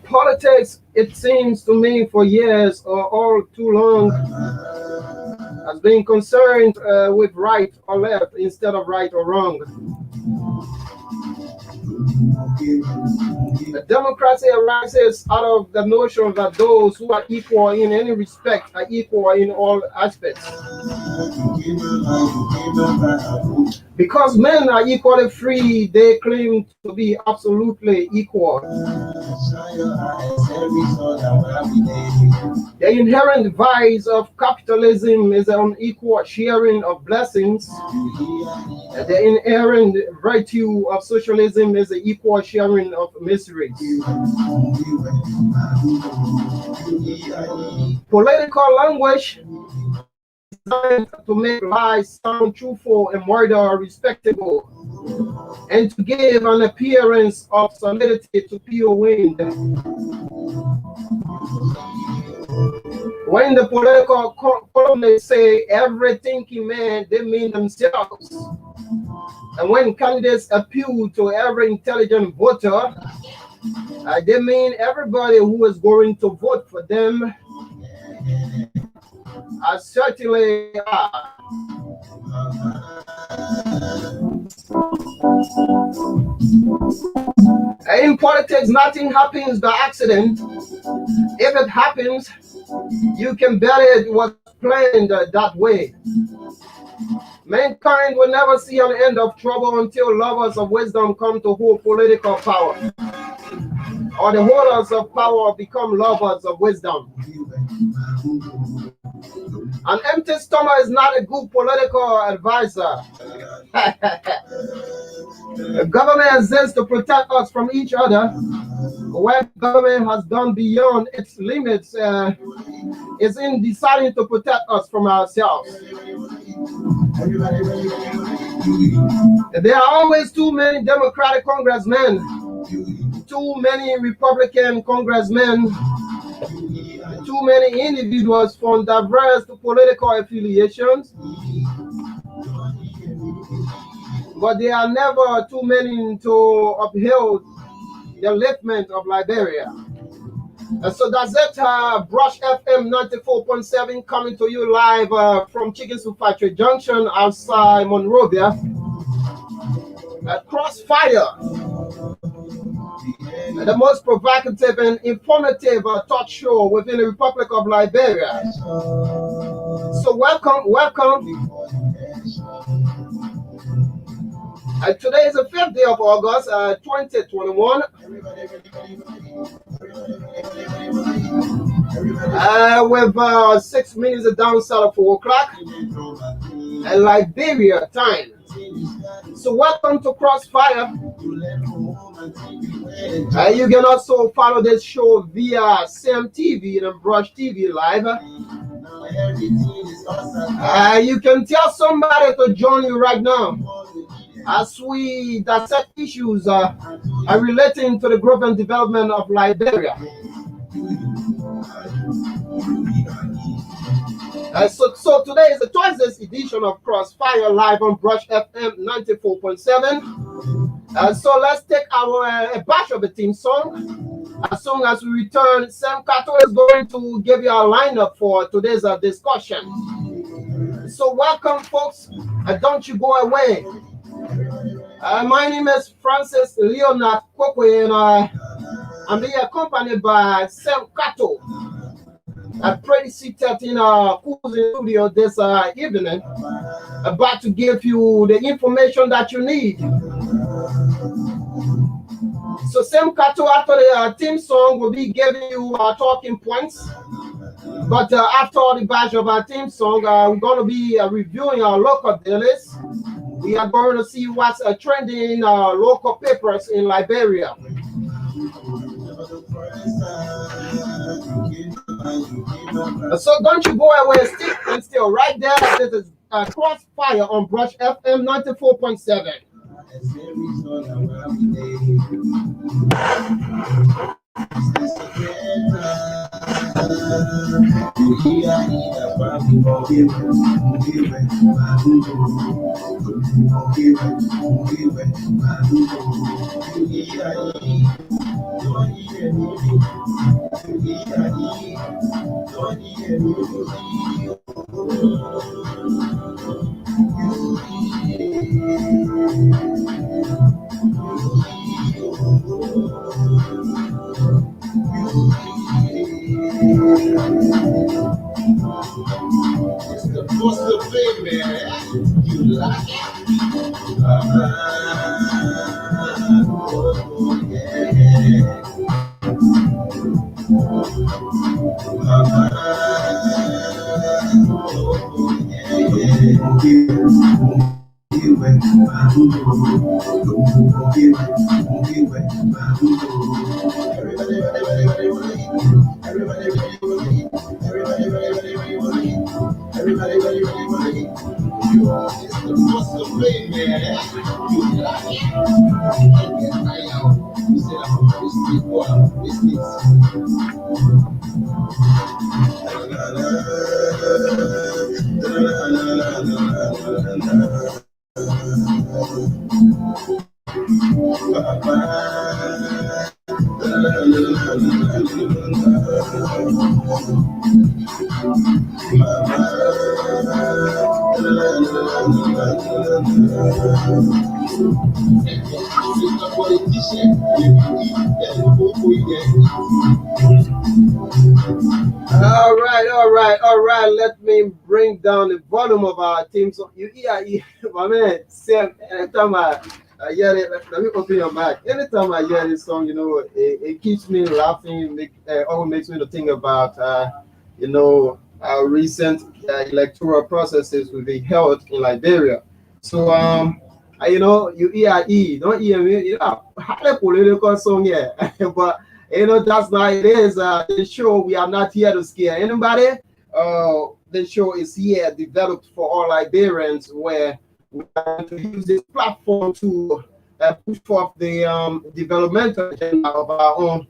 Politics, it seems to me, for years or all too long, has been concerned with right or left instead of right or wrong. The democracy arises out of the notion that those who are equal in any respect are equal in all aspects. Because men are equally free, they claim to be absolutely equal. The inherent vice of capitalism is an unequal sharing of blessings. The inherent virtue of socialism is the equal sharing of miseries. Political language designed to make lies sound truthful and murder respectable, and to give an appearance of solidity to pure wind. When the political columnists say every thinking man, they mean themselves. And when candidates appeal to every intelligent voter, they mean everybody who is going to vote for them. Certainly are. In politics, nothing happens by accident. If it happens, you can bet it was planned that way. Mankind will never see an end of trouble until lovers of wisdom come to hold political power, or the holders of power become lovers of wisdom. An empty stomach is not a good political advisor. The government exists to protect us from each other. When government has gone beyond its limits, is in deciding to protect us from ourselves. There are always too many Democratic congressmen, too many Republican congressmen, too many individuals from diverse political affiliations, but there are never too many to uphold the upliftment of Liberia. So that's it, Brush FM 94.7 coming to you live from Chicken Soup Factory Junction outside Monrovia. Crossfire, the most provocative and informative talk show within the Republic of Liberia. So welcome. Today is the 5th day of August, 2021. With 6 minutes down south of 4 o'clock and Liberia time. So welcome to Crossfire. You can also follow this show via Sam TV and Brush TV Live. You can tell somebody to join you right now as we dissect issues relating to the growth and development of Liberia. So today is the Thursday's edition of Crossfire live on Brush FM 94.7. So let's take a batch of the theme song. As soon as we return, Sam Kato is going to give you a lineup for today's discussion. So welcome, folks. Don't you go away. My name is Francis Leonard Kwokwe, and I'm being accompanied by Sam Kato. I'm pretty seated in our studio this evening, about to give you the information that you need. So Sam Kato, after the theme song, will be giving you our talking points. But after the batch of our theme song, we're going to be reviewing our local dailies. We are going to see what's trending in local papers in Liberia. So don't you go away, still right there. This is Crossfire on Brush FM 94.7. What's the thing, man? You like it? All right. Let me bring down the volume of our team. So my man, Sam. Anytime I hear it, let me open your mic. Anytime I hear this song, it keeps me laughing. Always makes me to think about, recent electoral processes will be held in Liberia. So don't hear me. Had a political song here, but that's not it is. The show we are not here to scare anybody. The show is here developed for all Liberians, where we are going to use this platform to push forth the developmental agenda of our own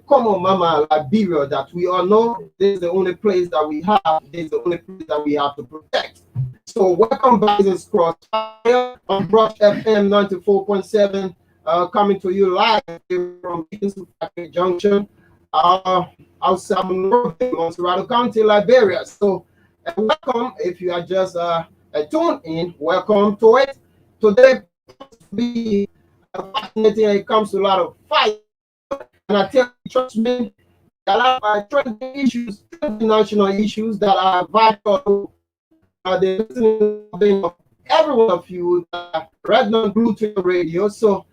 common mama Liberia that we all know. This is the only place that we have. This is the only place that we have to protect. So welcome back to this Crossfire on Brush FM 94.7, coming to you live from Kingston Factory Junction, outside Montserrat County, Liberia. So welcome if you are just tuned in. Welcome to it. Today be fascinating. It comes to a lot of fight, and I tell you, trust me, a lot of trending issues, trending national issues that are vital. The listening of every one of you right now glued to your radio. So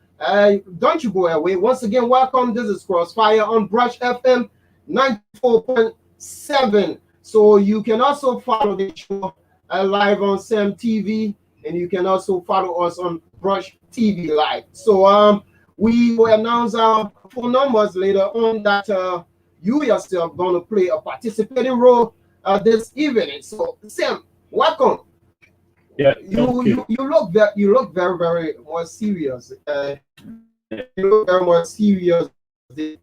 don't you go away. Once again, welcome. This is Crossfire on Brush FM 94.7. So you can also follow the show live on Sam TV, and you can also follow us on Brush TV Live. So we will announce our phone numbers later on that you yourself going to play a participating role this evening. So Sam, welcome. Yeah, you look very very more serious. You look very more serious this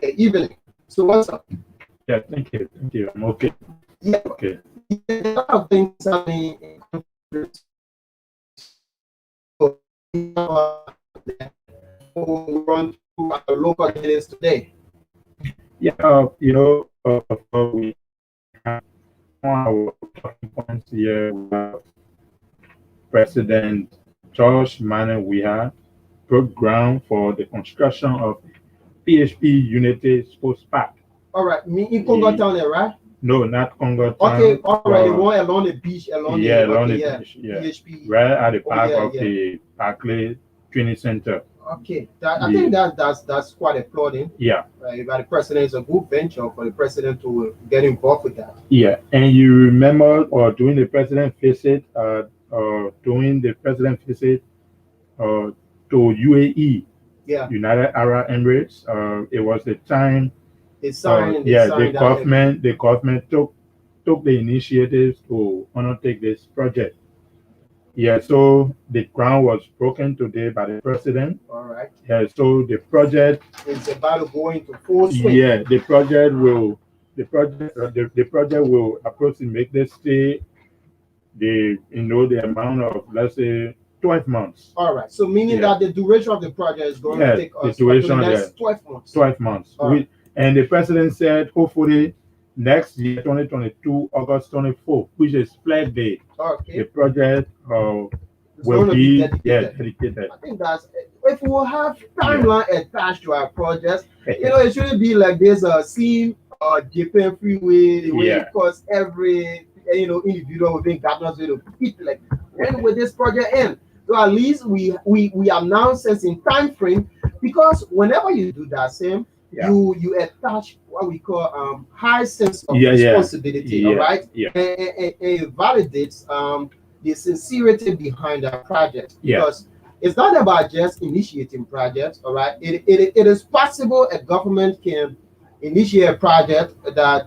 evening. So what's up? Yeah, thank you. I'm okay. Yeah, okay. A lot of things happening run through our local days today. Yeah, we have our talking points here. President George Manuel Weah broke ground for the construction of PHP Unity Sports Park. All right, me in Congo Town, right? No, not Congo Town. Okay, all right, the one along the beach, beach. Yeah. PHP. Right at the back of the Barclay Training Center. Okay, I think that's quite applauding. Yeah. By the president, it's a good venture for the president to get involved with that. Yeah, and you remember, during the president visit, to UAE, yeah, United Arab Emirates. It was the time. The government took the initiative to undertake this project. Yeah, so the ground was broken today by the president. All right. Yeah, so the project, It's about to go into full swing. yeah, the project will approximate, let's say, the amount of, let's say, 12 months. All right. So meaning Yeah. that the duration of the project is going Yeah, to take the us for the duration, next yeah. 12 months. 12 months. All right. And the president said, hopefully, next year, 2022, August 24th, which is Flag Day, the Okay. project It's will going to be be dedicated. dedicated. I think that's if we will have timeline attached to our projects, it shouldn't be like there's a scene Japan freeway, the way Yeah. because every individual within Ghana will fit like when will this project end? So at least we announce it in time frame because whenever you do that same, Yeah. you attach what we call high sense of Yeah, yeah. responsibility, Yeah, all right? yeah. And it validates the sincerity behind our project Yeah. because it's not about just initiating projects, all right? It is possible a government can initiate a project that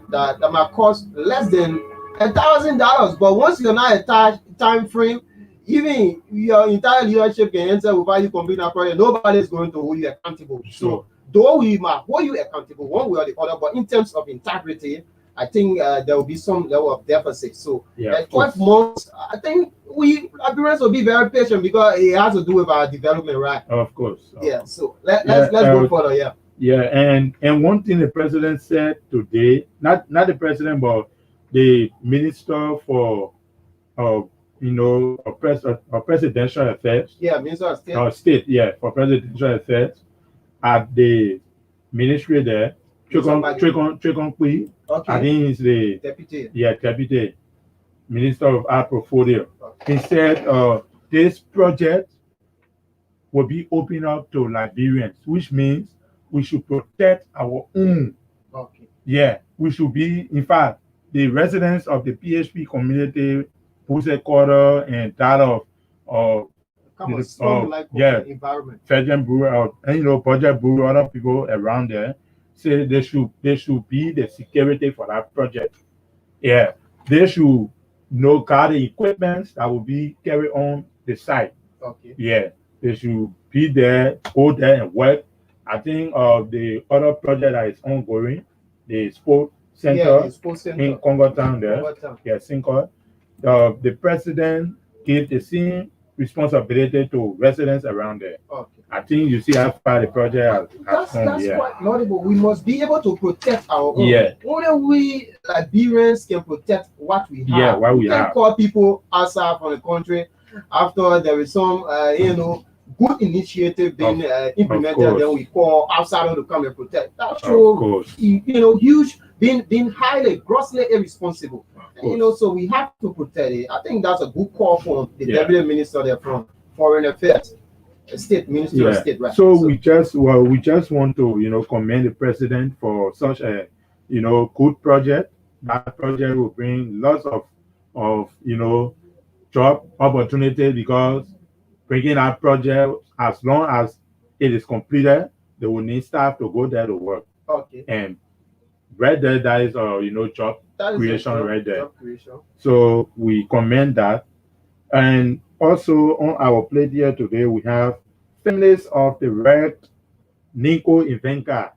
might cost less than $1,000, but once you're not attached time frame, even your entire leadership can enter without you completing a project. Nobody is going to hold you accountable. So though we might hold you accountable one way or the other, but in terms of integrity, I think there will be some level of deficit. So Yeah, of 12 months, I think we Liberians will be very patient because it has to do with our development, right? Of course. Yeah. So let's go further. Yeah. Yeah, and one thing the president said today, not the president, but the minister for presidential affairs, Yeah, Minister of State. state, yeah, for presidential affairs at the ministry there. Trikon Kui, I Okay. think he's the Deputy. deputy minister of art portfolio. Okay. He said this project will be open up to Liberians, which means we should protect our own. Okay. Yeah, we should be, in fact, the residents of the PHP community, Puse Quarter and that of Come on, strong like yeah, environment. Fedgen Brewer, and Project Brewer, other people around there say they should be the security for that project. Yeah, they should guard the equipment that will be carried on the site. Okay. Yeah, they should be there, go there and work. I think the other project that is ongoing, the sports center, Yeah, the sports center in Congo Town there. Congo Town. Yeah, Cinco. The president gave the same responsibility to residents around there. Okay. I think you see how far the project has come. That's Yeah. quite laudable. We must be able to protect our own. Yeah. Only we Liberians can protect what we have. Yeah, what we can't have. call people outside from the country after there is some good initiative being implemented, course. then we call outside to come and protect. That Of shows course. huge being highly grossly irresponsible. course. So we have to protect it. I think that's a good call from the Yeah. deputy minister there from Foreign Affairs, State Ministry of Yeah. State, right? So we just want to commend the president for such a good project. That project will bring lots of job opportunity because bringing that project, as long as it is completed, they will need staff to go there to work. Okay. And right there, that is job That is creation a job- right there. job creation. So we commend that. And also on our plate here today, we have families of the wrecked Nico Ivenka.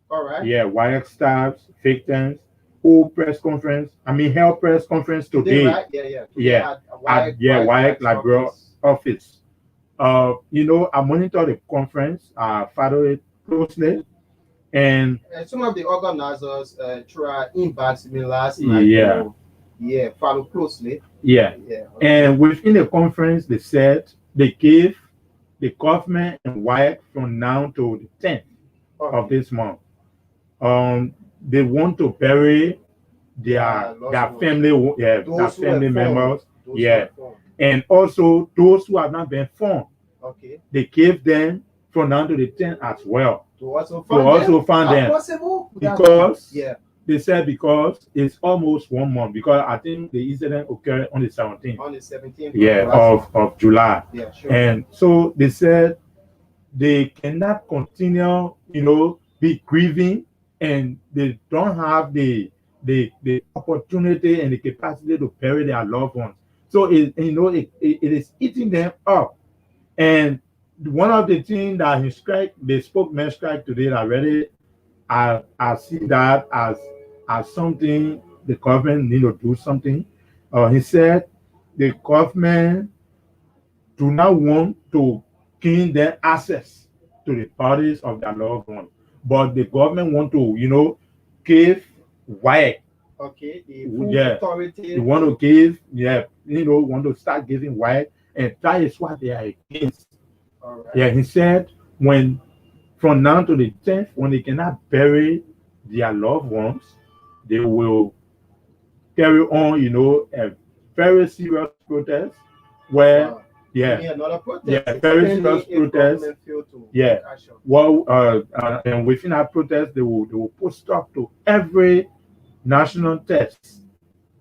All right. Yeah, WIAC staffs, victims, held press conference today. Right? Yeah. Yeah. At WIAC Library office. I monitor the conference, follow it closely. And some of the organizers try invite similar. Follow closely. yeah. Yeah. And within the conference, they said they gave the government and WIAC from now to the 10th of this month. They want to bury their family, their family members, and also those who have not been formed. Okay. They gave them from now to the 10th as well. To also find them. Possible? Because Yeah. they said because it's almost 1 month, because I think the incident occurred on the 17th. On the 17th. Of July. Yeah, sure. And so they said they cannot continue, be grieving, and they don't have the opportunity and the capacity to bury their loved ones. So it is eating them up. And one of the things that the spokesman strike today already, I see that as something the government need to do something. He said the government do not want to gain their access to the bodies of their loved ones, but the government want to, give WIAC. Okay, the full Yeah, authority. they want to give, want to start giving WIAC, and that is what they are against. All right. Yeah, he said when from now to the 10th, when they cannot bury their loved ones, they will carry on, a very serious protest where, Wow. yeah, Another protest. yeah, very serious protest. Yeah. Well, and within that protest, they will put stop to every national test.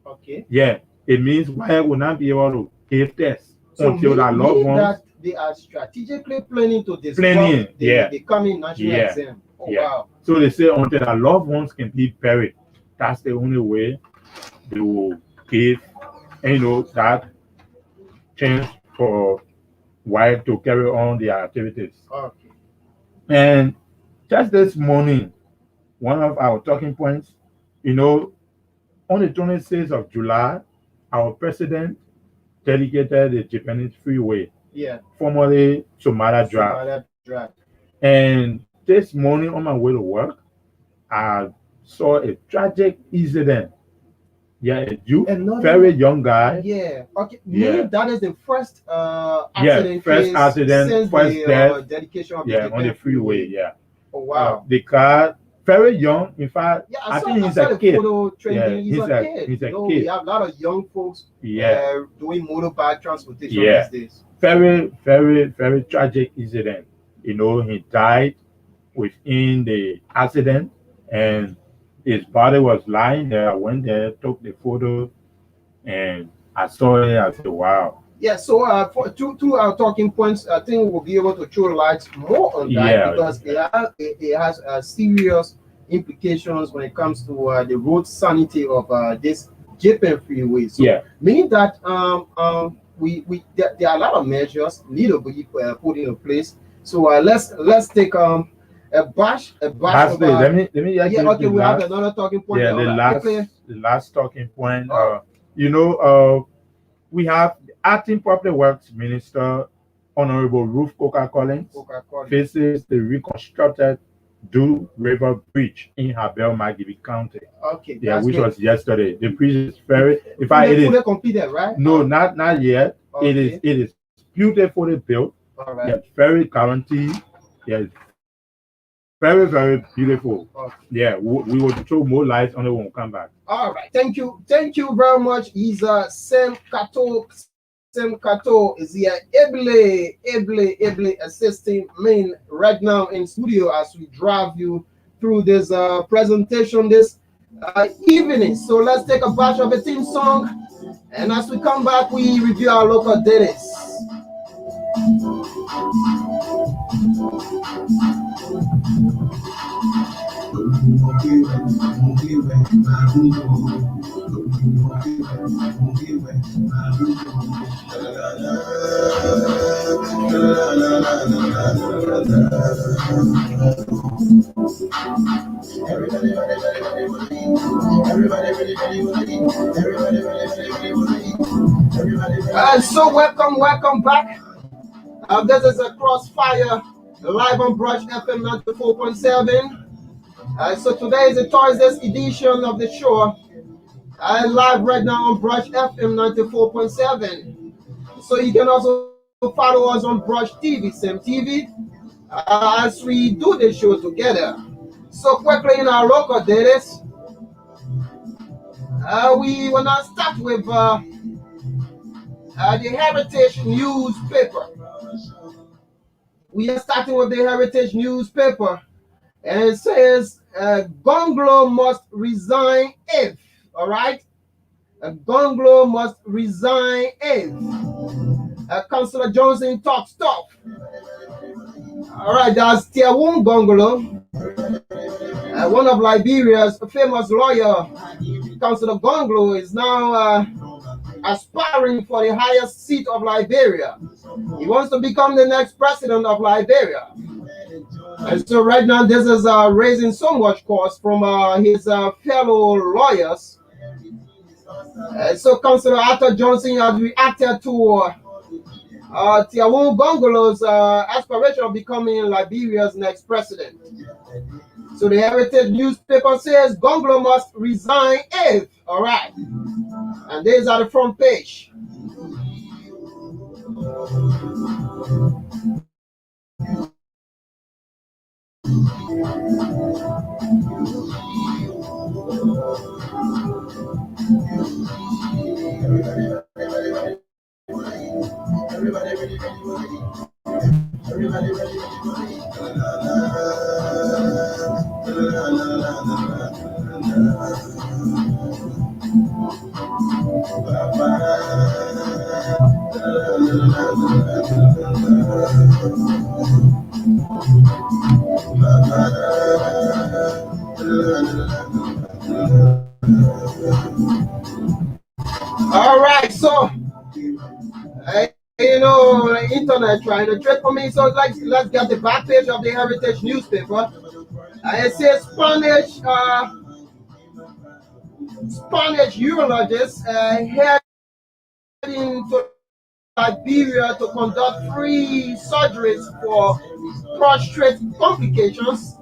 Okay. Yeah, it means why will not be able to give tests So until their loved ones. that they are strategically planning to disrupt yeah, the coming national exam. Oh, yeah. Wow. So they say until their loved ones can be buried, that's the only way they will give, that chance for wife to carry on their activities. Okay. And just this morning, one of our talking points, on the 26th of July, our president dedicated the Japanese freeway, formerly Somada Drive. And this morning on my way to work, I saw a tragic incident. Yeah, very young guy. Yeah. Okay. Yeah. That is the first accident. First accident, since first the death. dedication of On the freeway. Yeah. Oh wow. The car, very young. In fact, I think he's a kid. Yeah, he's a kid. We have a lot of young folks. Doing motorbike transportation these days. Very, very, very tragic incident. He died within the accident, and his body was lying there. I went there, took the photo, and I saw it. I said, "Wow." Yeah. So, for two our talking points, I think we'll be able to throw light more on that because it has serious implications when it comes to the road sanity of this Japan freeway. So, meaning that there are a lot of measures need to be put into place. So let's take a bash. Lastly, let me we have another talking point. Yeah, the last talking point. We have the acting public works minister, Honorable Ruth Coker-Collins, faces the reconstructed Do River Bridge in Habel Magibi County. Okay. Yeah, which was yesterday. The bridge is very. In fact, it is completed, right? No, not yet. Okay. It is beautifully built. All right. Yeah, very guaranteed. Yeah, very, very beautiful. Okay. Yeah, we will throw more lights on it when we come back. All right. Thank you very much. He's Sam Kato. Sam Kato is here ably assisting me right now in studio as we drive you through this presentation this evening. So let's take a batch of a theme song, and as we come back, we review our local dailies. So welcome back. This is a Crossfire live on Brush FM 94.7. So today is the Thursday's edition of the show. Live right now on Brush FM 94.7. So you can also follow us on Brush TV, Sam TV, as we do the show together. So quickly in our local dailies, we will now start with the Heritage newspaper. We are starting with the Heritage newspaper, and it says Gonglo must resign if. All right, Gonglo must resign if. Councillor Johnson talks tough. All right, that's Tiawun Gonglo, one of Liberia's famous lawyer. Councillor Gonglo is now aspiring for the highest seat of Liberia. He wants to become the next president of Liberia. And so right now, this is raising so much cost from his fellow lawyers. So Councillor Arthur Johnson has reacted to Tiawon Gongolo's aspiration of becoming Liberia's next president. So the Heritage newspaper says Gongolo must resign if, all right. And these are the front page. All right, so the internet trying to trick for me. So let's get the back page of the Heritage newspaper. It says Spanish urologist heading to Liberia to conduct free surgeries for prostate complications.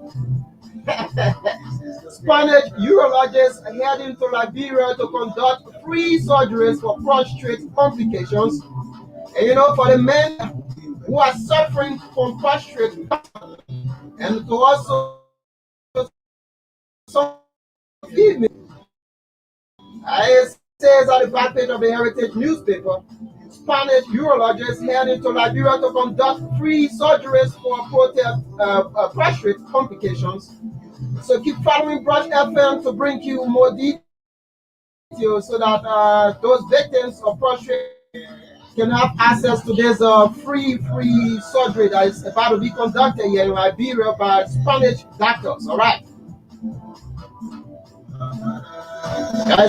Spanish urologist heading to Liberia to conduct free surgeries for prostate complications. And for the men who are suffering from prostate, and to also some females. It says at the back page of the Heritage newspaper, Spanish urologist heading to Liberia to conduct free surgeries for prostate complications. So keep following Brush FM to bring you more details so that those victims of prostate can have access to this free surgery that is about to be conducted here in Liberia by Spanish doctors. All right.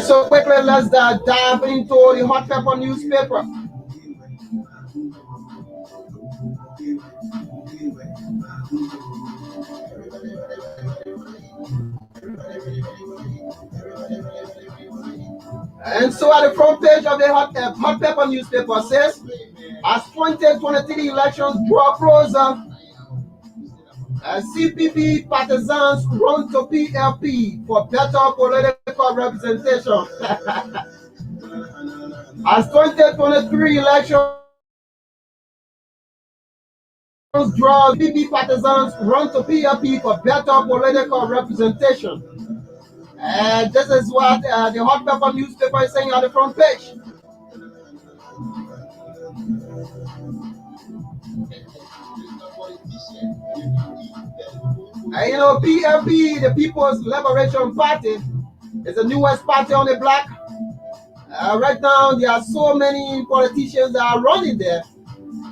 So quickly, let's dive into the Hot Pepper newspaper. And so at the front page of the Hot Pepper newspaper says, as 2023 elections draw closer, CPP partisans run to PLP for better political representation. As 2023 elections draw, CPP partisans run to PLP for better political representation. And this is what the Hot Pepper newspaper is saying on the front page. PLP, the People's Liberation Party, is the newest party on the block. Right now, there are so many politicians that are running there.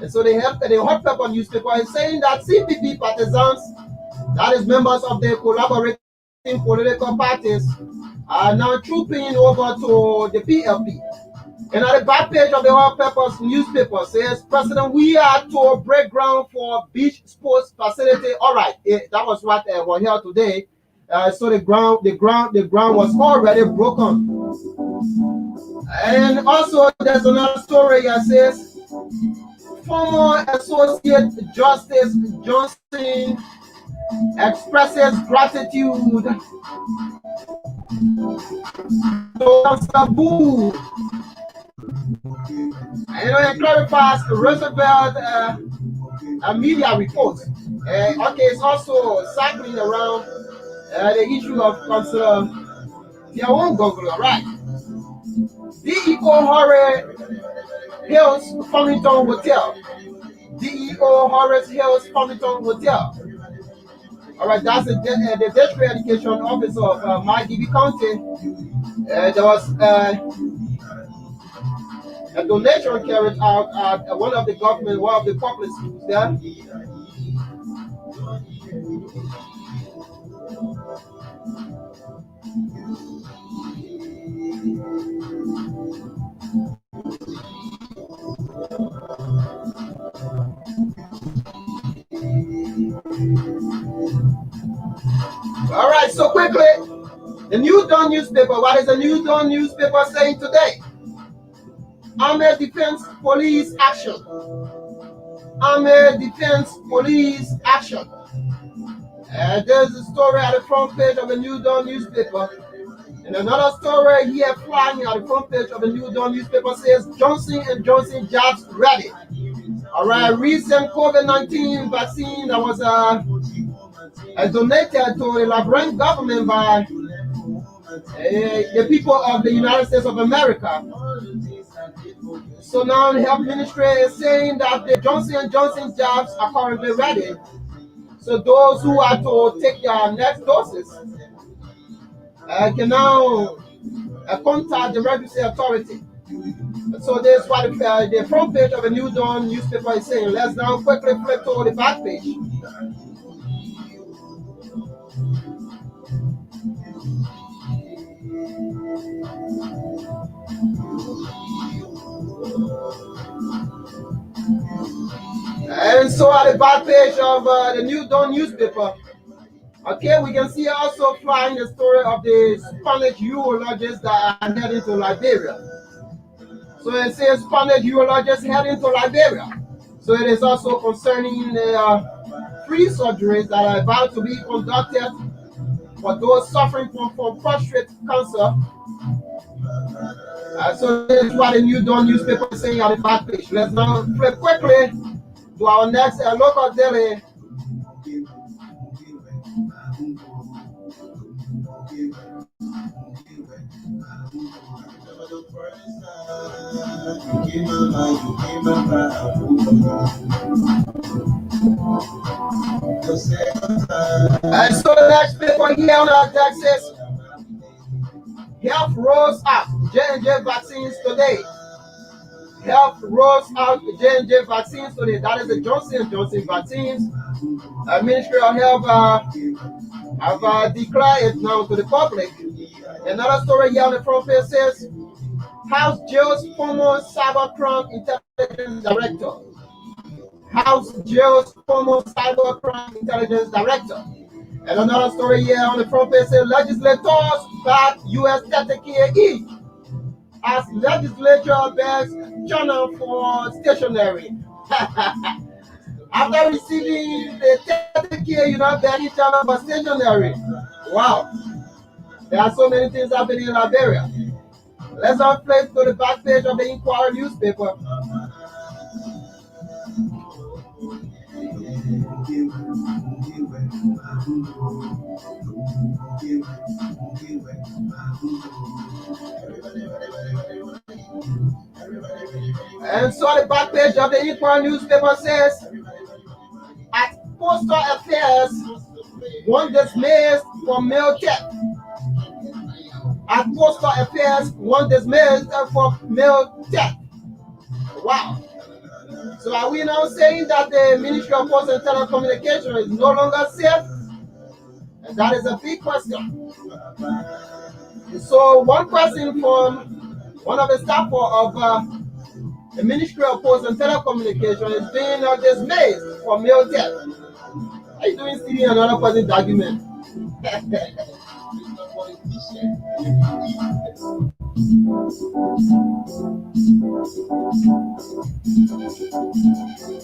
And so the Hot Pepper newspaper is saying that CPP partisans, that is members of the collaborating political parties, are now trooping over to the PLP. And at the back page of the Hot Peppers newspaper says, President, we are to break ground for beach sports facility. All right, that was what we're here today. So the ground was already broken. And also there's another story that says, former Associate Justice Johnson expresses gratitude to Sabu. It clarifies Roosevelt media reports. It's also circling around the issue of Councillor Tiawon Gongolo, right? DEO Horace Hills Farmington Hotel. DEO Horace Hills Farmington Hotel. All right, that's the district education officer of Margibi County. There was a donation carried out at one of the public schools there. Dawn newspaper. What is the New Dawn newspaper saying today? Army Defense Police action. Army Defense Police action. There's a story at the front page of the New Dawn newspaper. And another story here flying at the front page of the New Dawn newspaper says Johnson & Johnson jabs ready. All right, recent COVID-19 vaccine that was donated to the Liberian government by the people of the United States of America. So now the health ministry is saying that the Johnson & Johnson jabs are currently ready. So those who are to take their next doses can now contact the regulatory authority. So this is what the front page of the New Dawn newspaper is saying. Let's now quickly flip to the back page. And so at the back page of the New Dawn newspaper, okay, we can see also flying the story of the Spanish urologists that are heading to Liberia. So it says Spanish urologists heading to Liberia. So it is also concerning the free surgeries that are about to be conducted for those suffering from prostate cancer. So this is what the New Dawn newspaper is saying at the back page. Let's now flip quickly to our next local daily. And so the next paper here on our desk says health rolls out J&J vaccines today. Health rolls out J&J vaccines today. That is the Johnson & Johnson vaccines. Ministry of Health have declared it now to the public. Another story here on the front page says House jails former cybercrime intelligence director. House jails former cybercrime intelligence director. And another story here on the front page says legislators back US 30K each as legislature backs China for stationery. After receiving the 30K, you're not backing China for stationery. Wow. There are so many things happening in Liberia. Let's now flip to the back page of the Inquirer newspaper. And so the back page of the Inquirer newspaper says, at Postal Affairs, one dismissed for mail theft. At Postal Affairs, one dismissed for mail theft. Wow. So are we now saying that the Ministry of Post and Telecommunication is no longer safe? And that is a big question. So one person from one of the staff of the Ministry of Post and Telecommunication is being dismissed for mail theft. Are you doing stealing another person's document?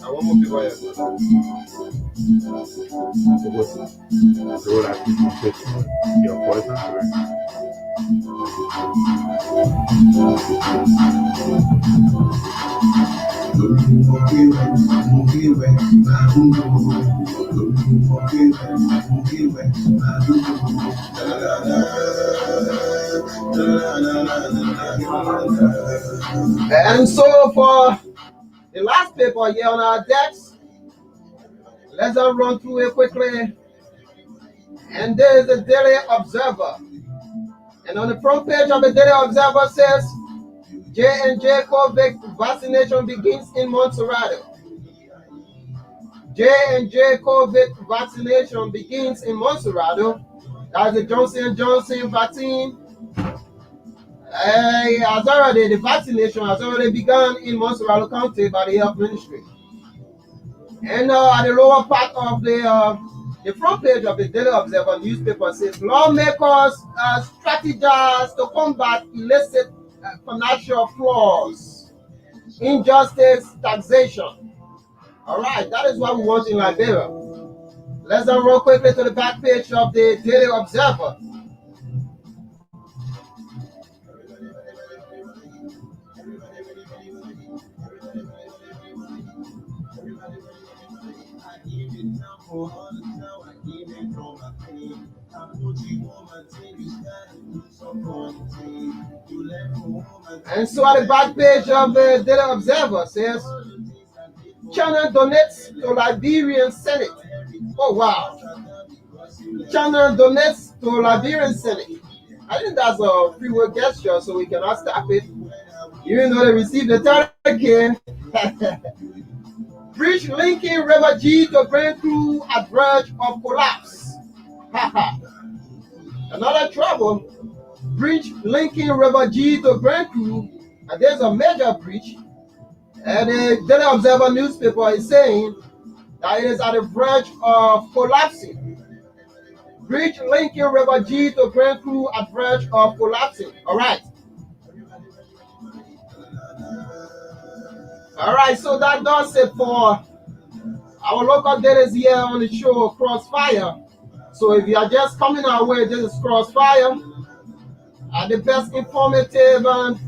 I want more people here. Your poison. And so for the last paper here on our decks, let's run through it quickly. And there is the Daily Observer. And on the front page of the Daily Observer says, J&J COVID vaccination begins in Montserrat. J&J COVID vaccination begins in Montserrat. That's the Johnson & Johnson vaccine. The vaccination has already begun in Montserrat County by the Health Ministry. And at the lower part of the The front page of the Daily Observer newspaper says lawmakers strategize to combat illicit financial flaws, injustice, taxation. All right, that is what we want in Liberia. Let's then roll quickly to the back page of the Daily Observer. And so at the back page of the Daily Observer says China donates to Liberian Senate. Oh wow. China donates to Liberian Senate. I think that's a free will gesture, so we cannot stop it. Even though they received the 30K. Bridge linking River G to Grand Crew at verge of collapse. Another trouble. Bridge linking River G to Grand Crew, and there's a major breach. And the Daily Observer newspaper is saying that it is at the verge of collapsing. Bridge linking River G to Grand Crew at verge of collapsing. All right. All right, so that does it for our local dailies here on the show Crossfire. So if you are just coming our way, this is Crossfire, the best informative and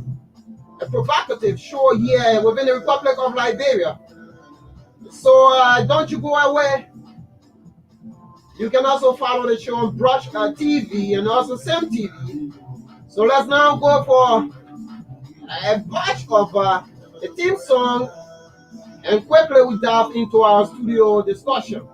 provocative show here within the Republic of Liberia. So don't you go away. You can also follow the show on Brush TV and also Sam TV. So let's now go for a batch of the theme song, and quickly we dive into our studio discussion.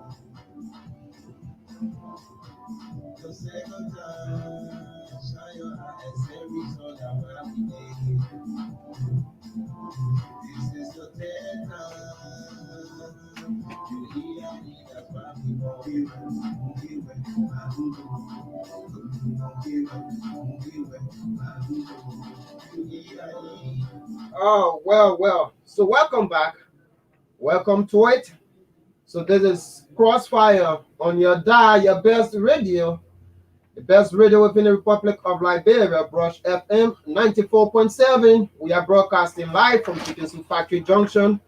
Oh, well. So welcome back. Welcome to it. So this is Crossfire on your dial, your best radio. The best radio within the Republic of Liberia, Brush FM 94.7. We are broadcasting live from Chicken Soup Factory Junction,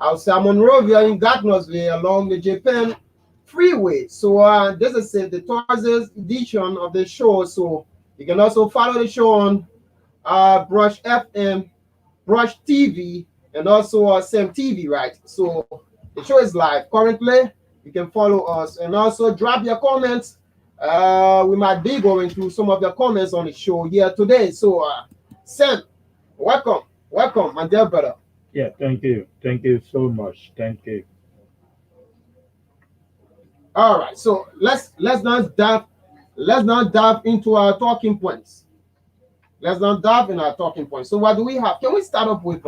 outside Monrovia in Gardnersville along the Japan Freeway. So this is the Thursday's edition of the show. So you can also follow the show on Brush FM, Brush TV, and also Sam TV, right? So the show is live currently. You can follow us and also drop your comments. We might be going through some of the comments on the show here today. So Sam, welcome, my dear brother. Yeah, thank you. Thank you so much. Thank you. All right, so let's not dive into our talking points. Let's not dive in our talking points. So what do we have? Can we start up with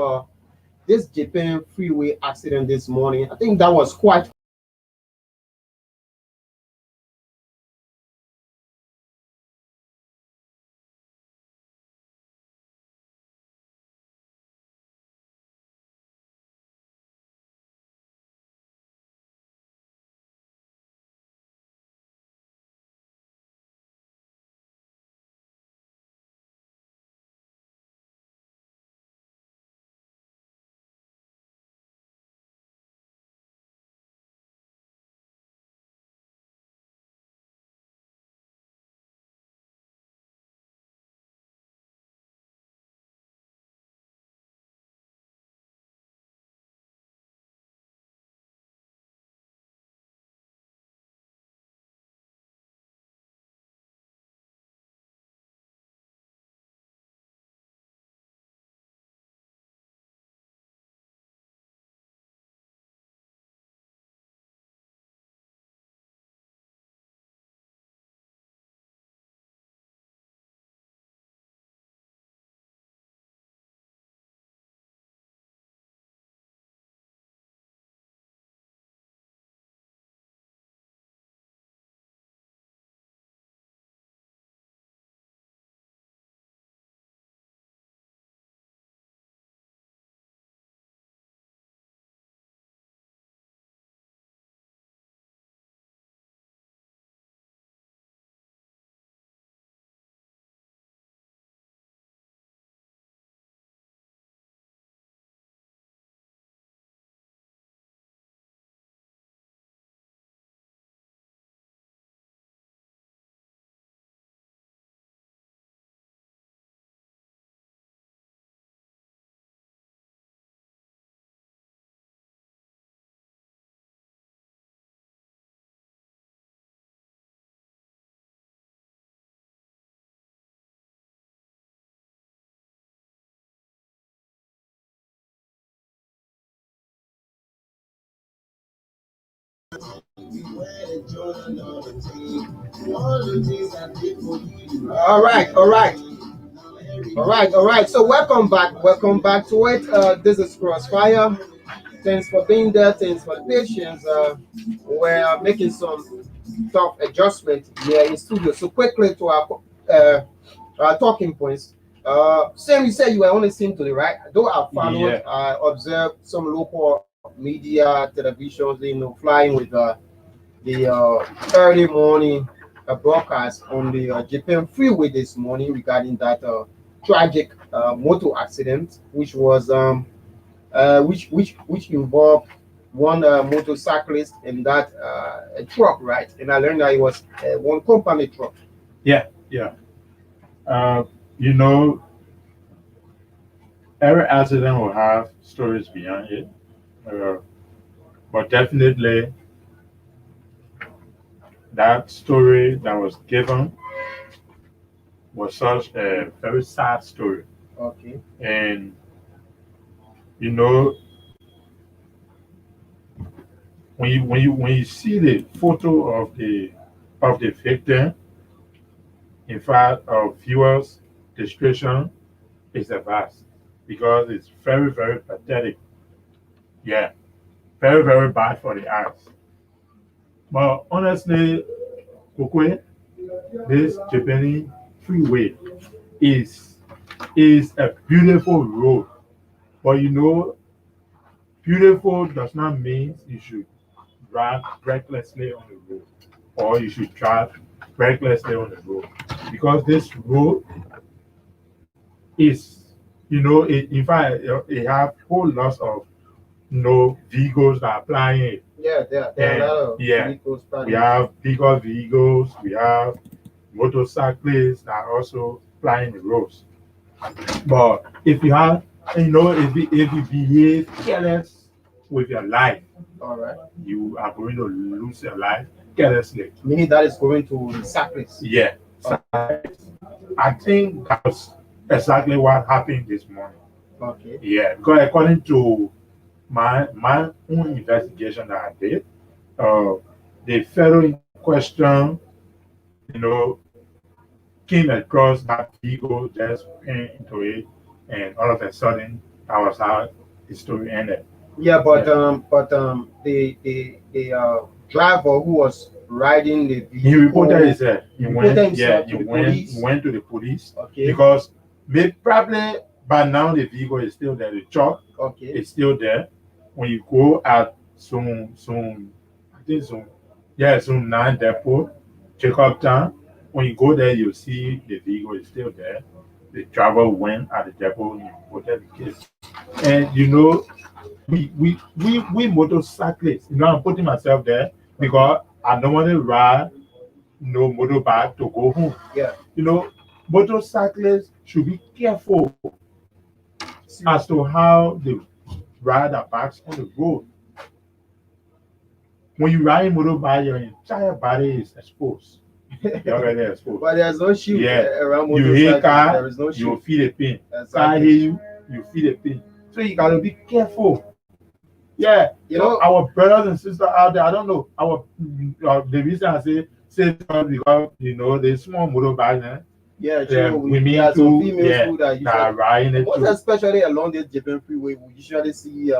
this Japan freeway accident this morning? I think that was quite All right, all right. All right, all right. So welcome back. Welcome back to it. This is Crossfire. Thanks for being there. Thanks for the patience. We're making some tough adjustment here in studio. So quickly to our talking points. Sam, you said you were only seen to the right. Though I followed, Yeah. I observed some local media, televisions, flying with the early morning broadcast on the Japan Freeway this morning regarding that tragic motor accident, which was which involved one motorcyclist and that a truck, right? And I learned that it was one company truck. Yeah, yeah. Uh, you know, every accident will have stories behind it, uh, but definitely that story that was given was such a very sad story. Okay. And you know, when you see the photo of the victim, in fact, of viewers' distraction is a vast because it's very very pathetic. Yeah, very very bad for the eyes. But honestly, Kokwe, this Japanese freeway is is a beautiful road. But you know, beautiful does not mean you should drive recklessly on the road or you should drive recklessly on the road because this road is, it, in fact, it have whole lots of vehicles that are flying it. There are a And lot of yeah, vehicles we planning. have bigger vehicles, we have motorcyclists that are also flying the roads. But if you have, if you behave careless with your life, All right. you are going to lose your life carelessly. Meaning that is going to sacrifice. Yeah. So I think that's exactly what happened this morning. Okay. Yeah, because according to my own investigation that I did, uh, the fellow in question, you know, came across that vehicle, just went into it, and all of a sudden, that was how the story ended. Yeah, Yeah. the driver who was riding the He reported vehicle himself. He reported went, yeah, himself he to the went, police. went to the police Okay. because maybe probably by now the vehicle is still there. The truck Okay. is still there. When you go at some, I think some, yeah, some 9 depot, check up town. When you go there, you see the vehicle is still there. The driver went at the depot and reported the case. And we motorcyclists, I'm putting myself there because I normally ride no motorbike to go home. Yeah. Motorcyclists should be careful as to how they ride their bikes on the road. When you ride a motorbike, your entire body is exposed. You're already exposed. But there's no shoe Yeah. around You hit motorcycles. car, There is no you shoe. feel the pain. Car Exactly. hit you, you feel the pain. So you gotta be careful. Yeah, You know, our brothers and sisters out there, I don't know. The reason I say because there's small motorbikes, yeah, true. we There are mean some to, females yeah, who that that are usually, riding it most too. especially along the Japan Freeway, we usually see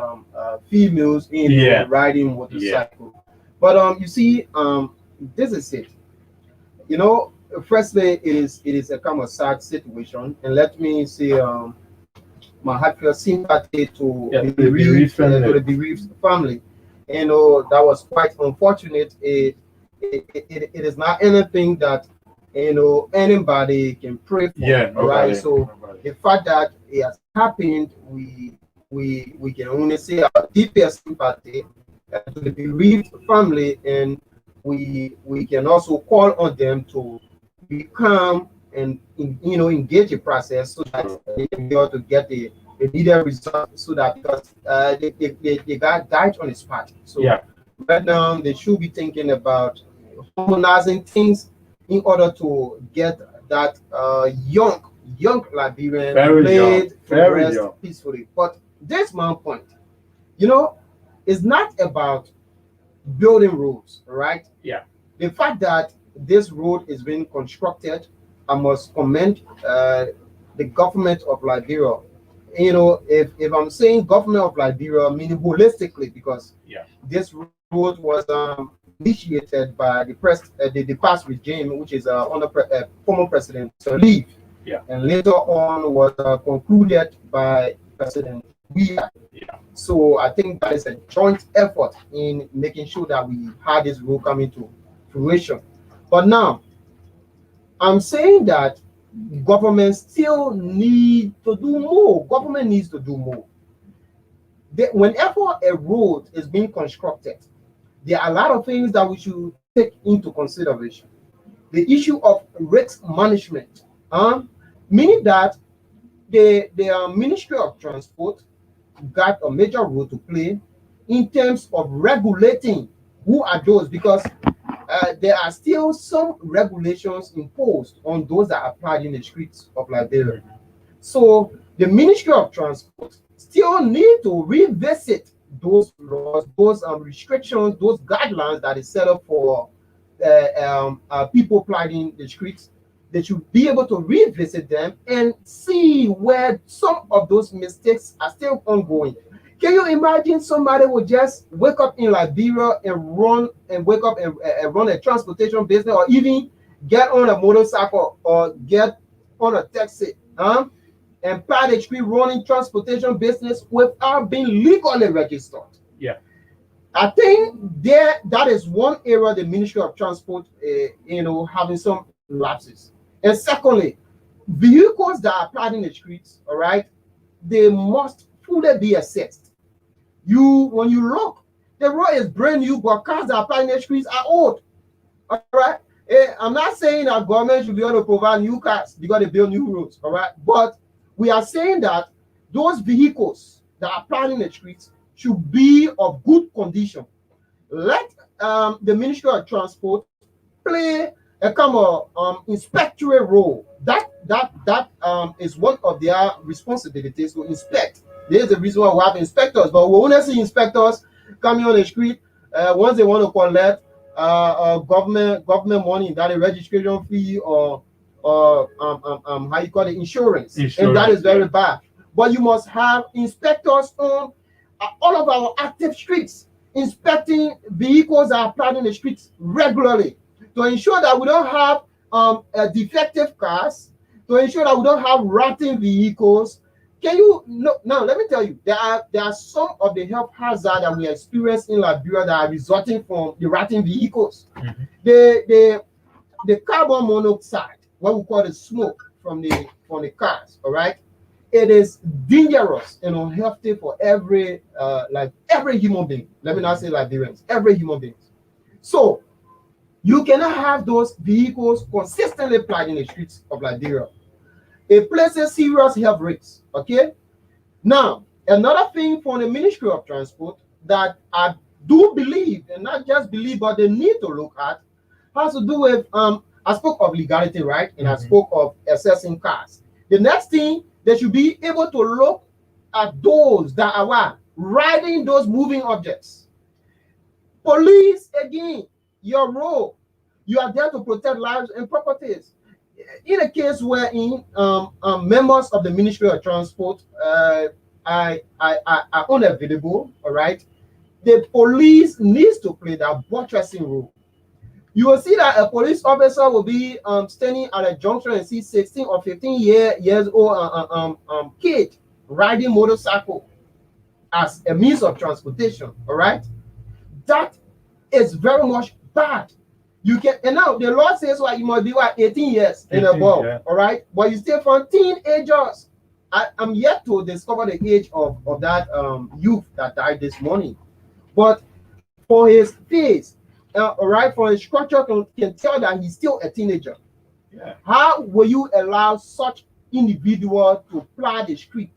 females in Yeah. riding motorcycle. But you see, this is it. You know, firstly, it is a kind of sad situation, and let me say my heartfelt sympathy to Yeah, the to the bereaved family. to the bereaved family. That was quite unfortunate. It is not anything that anybody can pray for. Yeah, All right. nobody. So Nobody. the fact that it has happened, we can only say our deepest sympathy to the bereaved family, and we can also call on them to be calm and engage the process so that they can be able to get the needed result, so that because the guy died on the spot. So Yeah, right now they should be thinking about harmonizing things in order to get that young Liberian very young, laid to very rest young. peacefully. But this my point. You know, it's not about building roads, right? Yeah. The fact that this road is being constructed, I must commend the government of Liberia. You know, if I'm saying government of Liberia, meaning holistically, because Yeah. this road was initiated by the past regime, which is under former President Salif, Yeah. and later on was concluded by President Weah. Yeah. So I think that is a joint effort in making sure that we had this rule coming to fruition. But now I'm saying that government still need to do more. Government needs to do more. Whenever a road is being constructed, there are a lot of things that we should take into consideration. The issue of risk management, meaning that the Ministry of Transport got a major role to play in terms of regulating who are those, because there are still some regulations imposed on those that apply in the streets of Liberia. So the Ministry of Transport still need to revisit those laws, those restrictions, those guidelines that is set up for people applying the streets. They should be able to revisit them and see where some of those mistakes are still ongoing. Can you imagine somebody would just wake up in Liberia and run and wake up and run a transportation business, or even get on a motorcycle or get on a taxi, and ply the street running transportation business without being legally registered? Yeah. I think that is one area the Ministry of Transport, having some lapses. And secondly, vehicles that are applied in the streets, all right, they must fully be assessed. When you look, the road is brand new, but cars that are applied in the streets are old. All right. I'm not saying that government should be able to provide new cars because they build new roads, all right, but we are saying that those vehicles that are applied in the streets should be of good condition. Let the Ministry of Transport play a kind of inspectorate role. That is one of their responsibilities, to inspect. There's a reason why we have inspectors, but we only see inspectors coming on the street once they want to collect government money, that a registration fee or how you call it, insurance. And that is very bad. But you must have inspectors on all of our active streets, inspecting vehicles that are applied in the streets regularly, to ensure that we don't have defective cars, to ensure that we don't have rotting vehicles. Now let me tell you, there are some of the health hazards that we experience in Liberia that are resulting from the rotting vehicles. Mhm. The carbon monoxide, what we call the smoke from the cars, all right, it is dangerous and unhealthy for every human being. Let me not say Liberians, every human being. So you cannot have those vehicles consistently applied in the streets of Liberia. It places serious health risks. Okay. Now, another thing for the Ministry of Transport that I do believe, and not just believe, but they need to look at, has to do with I spoke of legality, right? And I spoke of assessing cars. The next thing, they should be able to look at those that are riding those moving objects. Police, again, your role, you are there to protect lives and properties. In a case wherein members of the Ministry of Transport are unavailable, all right, the police needs to play that buttressing role. You will see that a police officer will be standing at a junction and see 16 or 15 years old kid riding motorcycle as a means of transportation, all right? That is very much bad. You can, and now the law says you must be 18 years and above, yeah. All right, but you still from teenagers. I'm yet to discover the age of that youth that died this morning, but for his face, all right, for his structure can tell that he's still a teenager. Yeah. How will you allow such individual to ply the street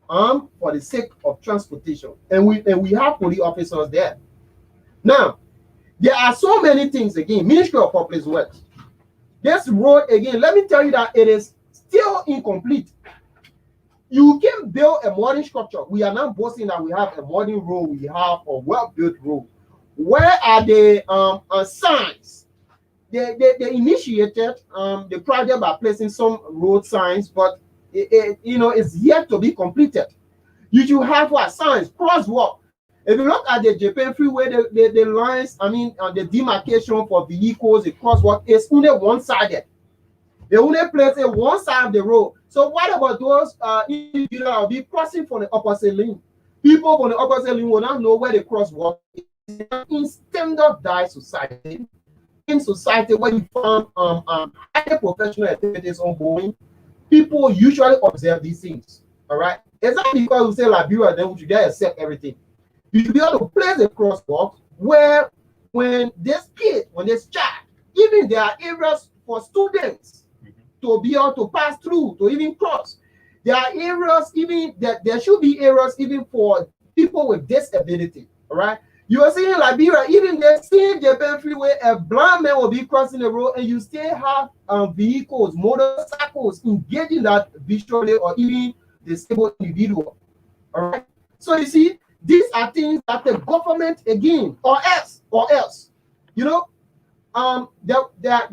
for the sake of transportation? And we have police officers there. Now, there are so many things, again, Ministry of Public Works. This road, again, let me tell you that it is still incomplete. You can build a modern structure. We are not boasting that we have a modern road, we have a well-built road. Where are the signs? They initiated the project by placing some road signs, but it's yet to be completed. You should have what signs, crosswalk. If you look at the Japan freeway, the lines, the demarcation for vehicles, the crosswalk is only one-sided. They only place it one side of the road. So what about those individuals that will be crossing from the opposite lane? People from the opposite lane will not know where the crosswalk is. In standardized society, in society where you find highly professional activities ongoing, people usually observe these things. All right. It's not because we say Liberia, then we should just accept everything. You should be able to place a crosswalk where when this kid, when this child, even there are areas for students to be able to pass through, to even cross. There are areas, even that there should be areas even for people with disability. All right. You are seeing Liberia, even they're seeing Japan freeway, a blind man will be crossing the road, and you still have vehicles, motorcycles engaging that visually or even disabled individual. All right. So you see, these are things that the government again, or else, you know, there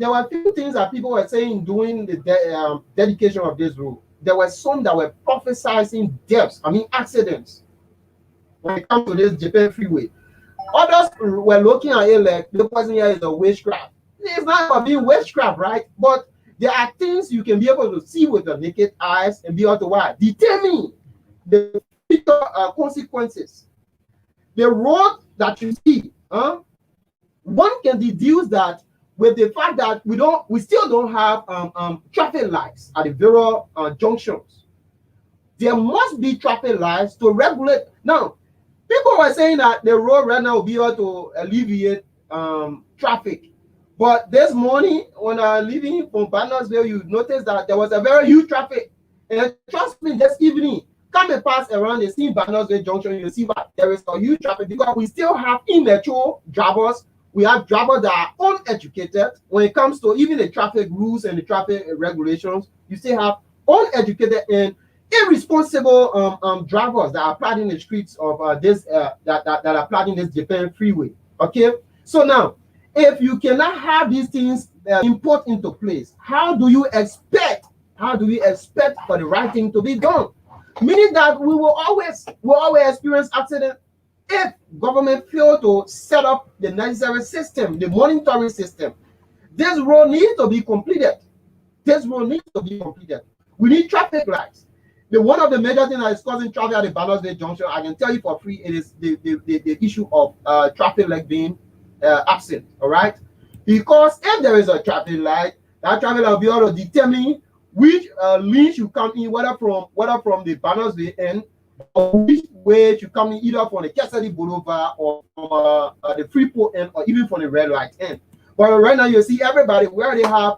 were a few things that people were saying during the dedication of this road. There were some that were prophesizing deaths, accidents when it comes to this Japan freeway. Others were looking at it like the person here is a witchcraft. It's not about being witchcraft, right? But there are things you can be able to see with your naked eyes and be able to what? Determine the future consequences. The road that you see, one can deduce that with the fact that we still don't have traffic lights at the various junctions. There must be traffic lights to regulate. Now, people were saying that the road right now will be able to alleviate traffic. But this morning, when I was leaving from Bannersville, you notice that there was a very huge traffic. And trust me, this evening, come and pass around the same Bannersville Junction, you see that there is a huge traffic because we still have immature drivers. We have drivers that are uneducated when it comes to even the traffic rules and the traffic regulations. You still have uneducated and irresponsible drivers that are planning the streets of this that are planning this Japan freeway. Okay, so now if you cannot have these things input into place, how do you expect for the right thing to be done? Meaning that we will always experience accidents if government fail to set up the necessary system, the monitoring system. This road needs to be completed. We need traffic lights. One of the major things that is causing traffic at the Bannersville Junction, I can tell you for free, it is the issue of traffic light being absent. All right, because if there is a traffic light, that traffic light will be able to determine which lane should come in, whether from the Bannersville end, or which way should come in, either from the Cassidy Boulevard or from the Freeport end, or even from the red light end. But right now, you see everybody, we already have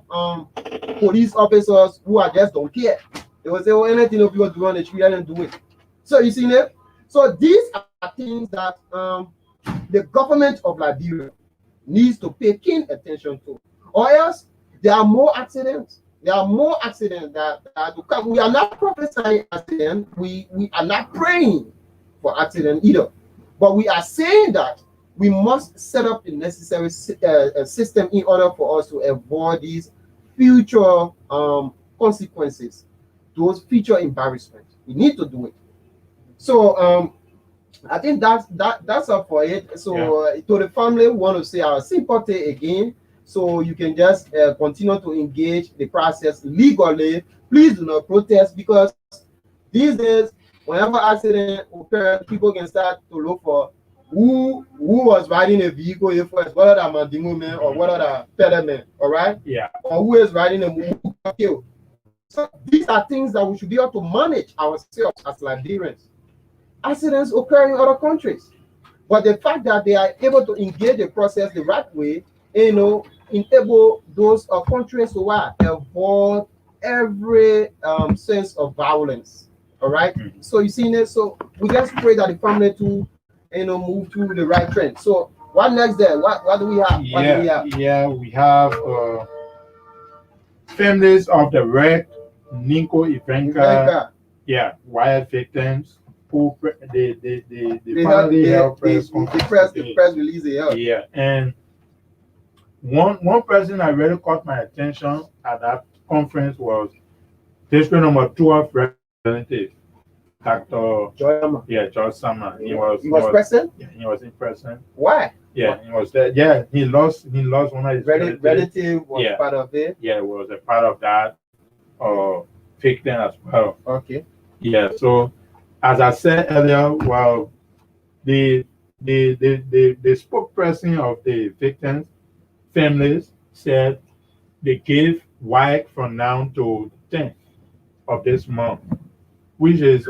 police officers who are just don't care. They will say, "Oh, anything if you want to run the street, let them do it." So you see it. So these are things that the government of Liberia needs to pay keen attention to, or else there are more accidents. There are more accidents that to come. We are not prophesying accident. We are not praying for accident either, but we are saying that we must set up the necessary system in order for us to avoid these future consequences, those future embarrassments. We need to do it. So I think that's all for it. So to the family, we want to say our sympathy again. So you can just continue to engage the process legally. Please do not protest, because these days, whenever accident occurs, people can start to look for who was riding a vehicle, if it was whether that Mandingo man or whether that Pedal man, all right? Yeah. Or who is riding a who got killed. So these are things that we should be able to manage ourselves as Liberians. Accidents occur in other countries, but the fact that they are able to engage the process the right way, enable those countries to avoid every sense of violence. All right. So you see it. So we just pray that the family to move through the right trend. So what next there? What do we have? We have families of the wreck, Ninko Ivenka, Wyatt victims. they finally held press conference the today. press release they held. Yeah, and one person that really caught my attention at that conference was district number 12 representative, Dr. George Sama. He was present? Yeah, he was in person. Why? Yeah, he was there. Yeah, he lost one of his relative was part of it. Yeah, it was a part of that victim as well. Okay. Yeah, so as I said earlier, well, the spokesperson of the victims' families said they gave WIC from now to the 10th of this month, which is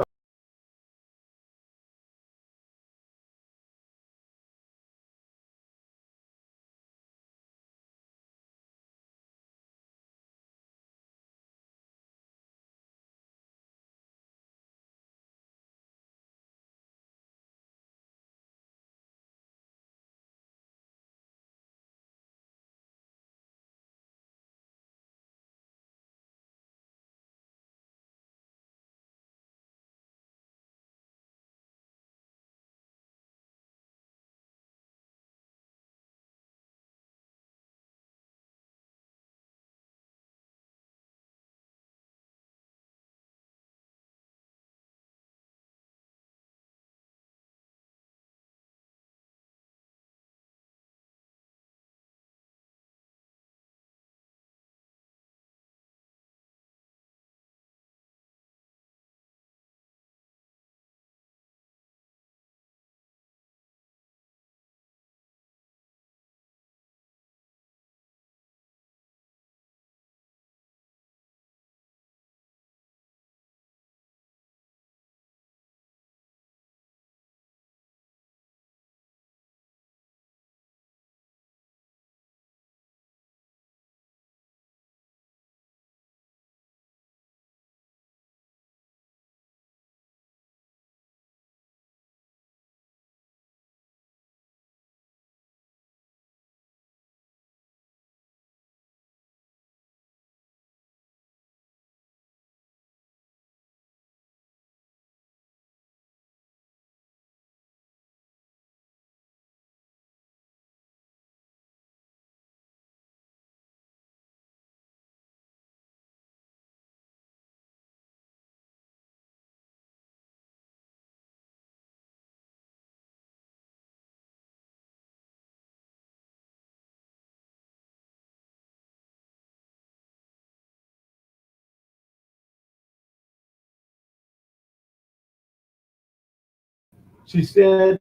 she said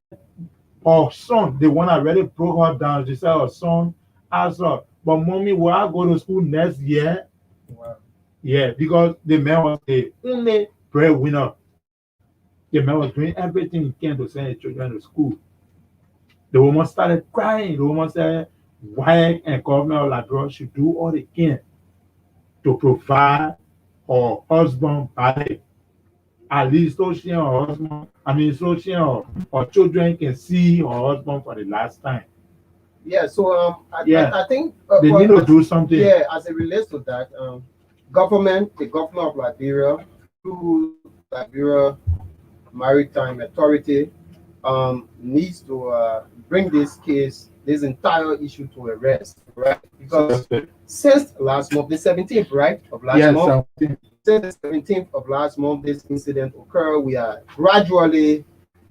her son, the one that really broke her down, she said her son asked her, but mommy, will I go to school next year? Wow. Yeah, because the man was the only breadwinner. The man was doing everything he can to send his children to school. The woman started crying. The woman said, WIC and government of Liberia should do all they can to provide her husband ballet. At least so she and her husband, so she and her children can see her husband for the last time. Yeah, so I think they need to do something. Yeah, as it relates to that, the government of Liberia, through Liberia Maritime Authority, needs to bring this entire issue to a rest, right? Because since last month, the 17th, right, of last month, 17th. Since the 17th of last month, this incident occurred. We are gradually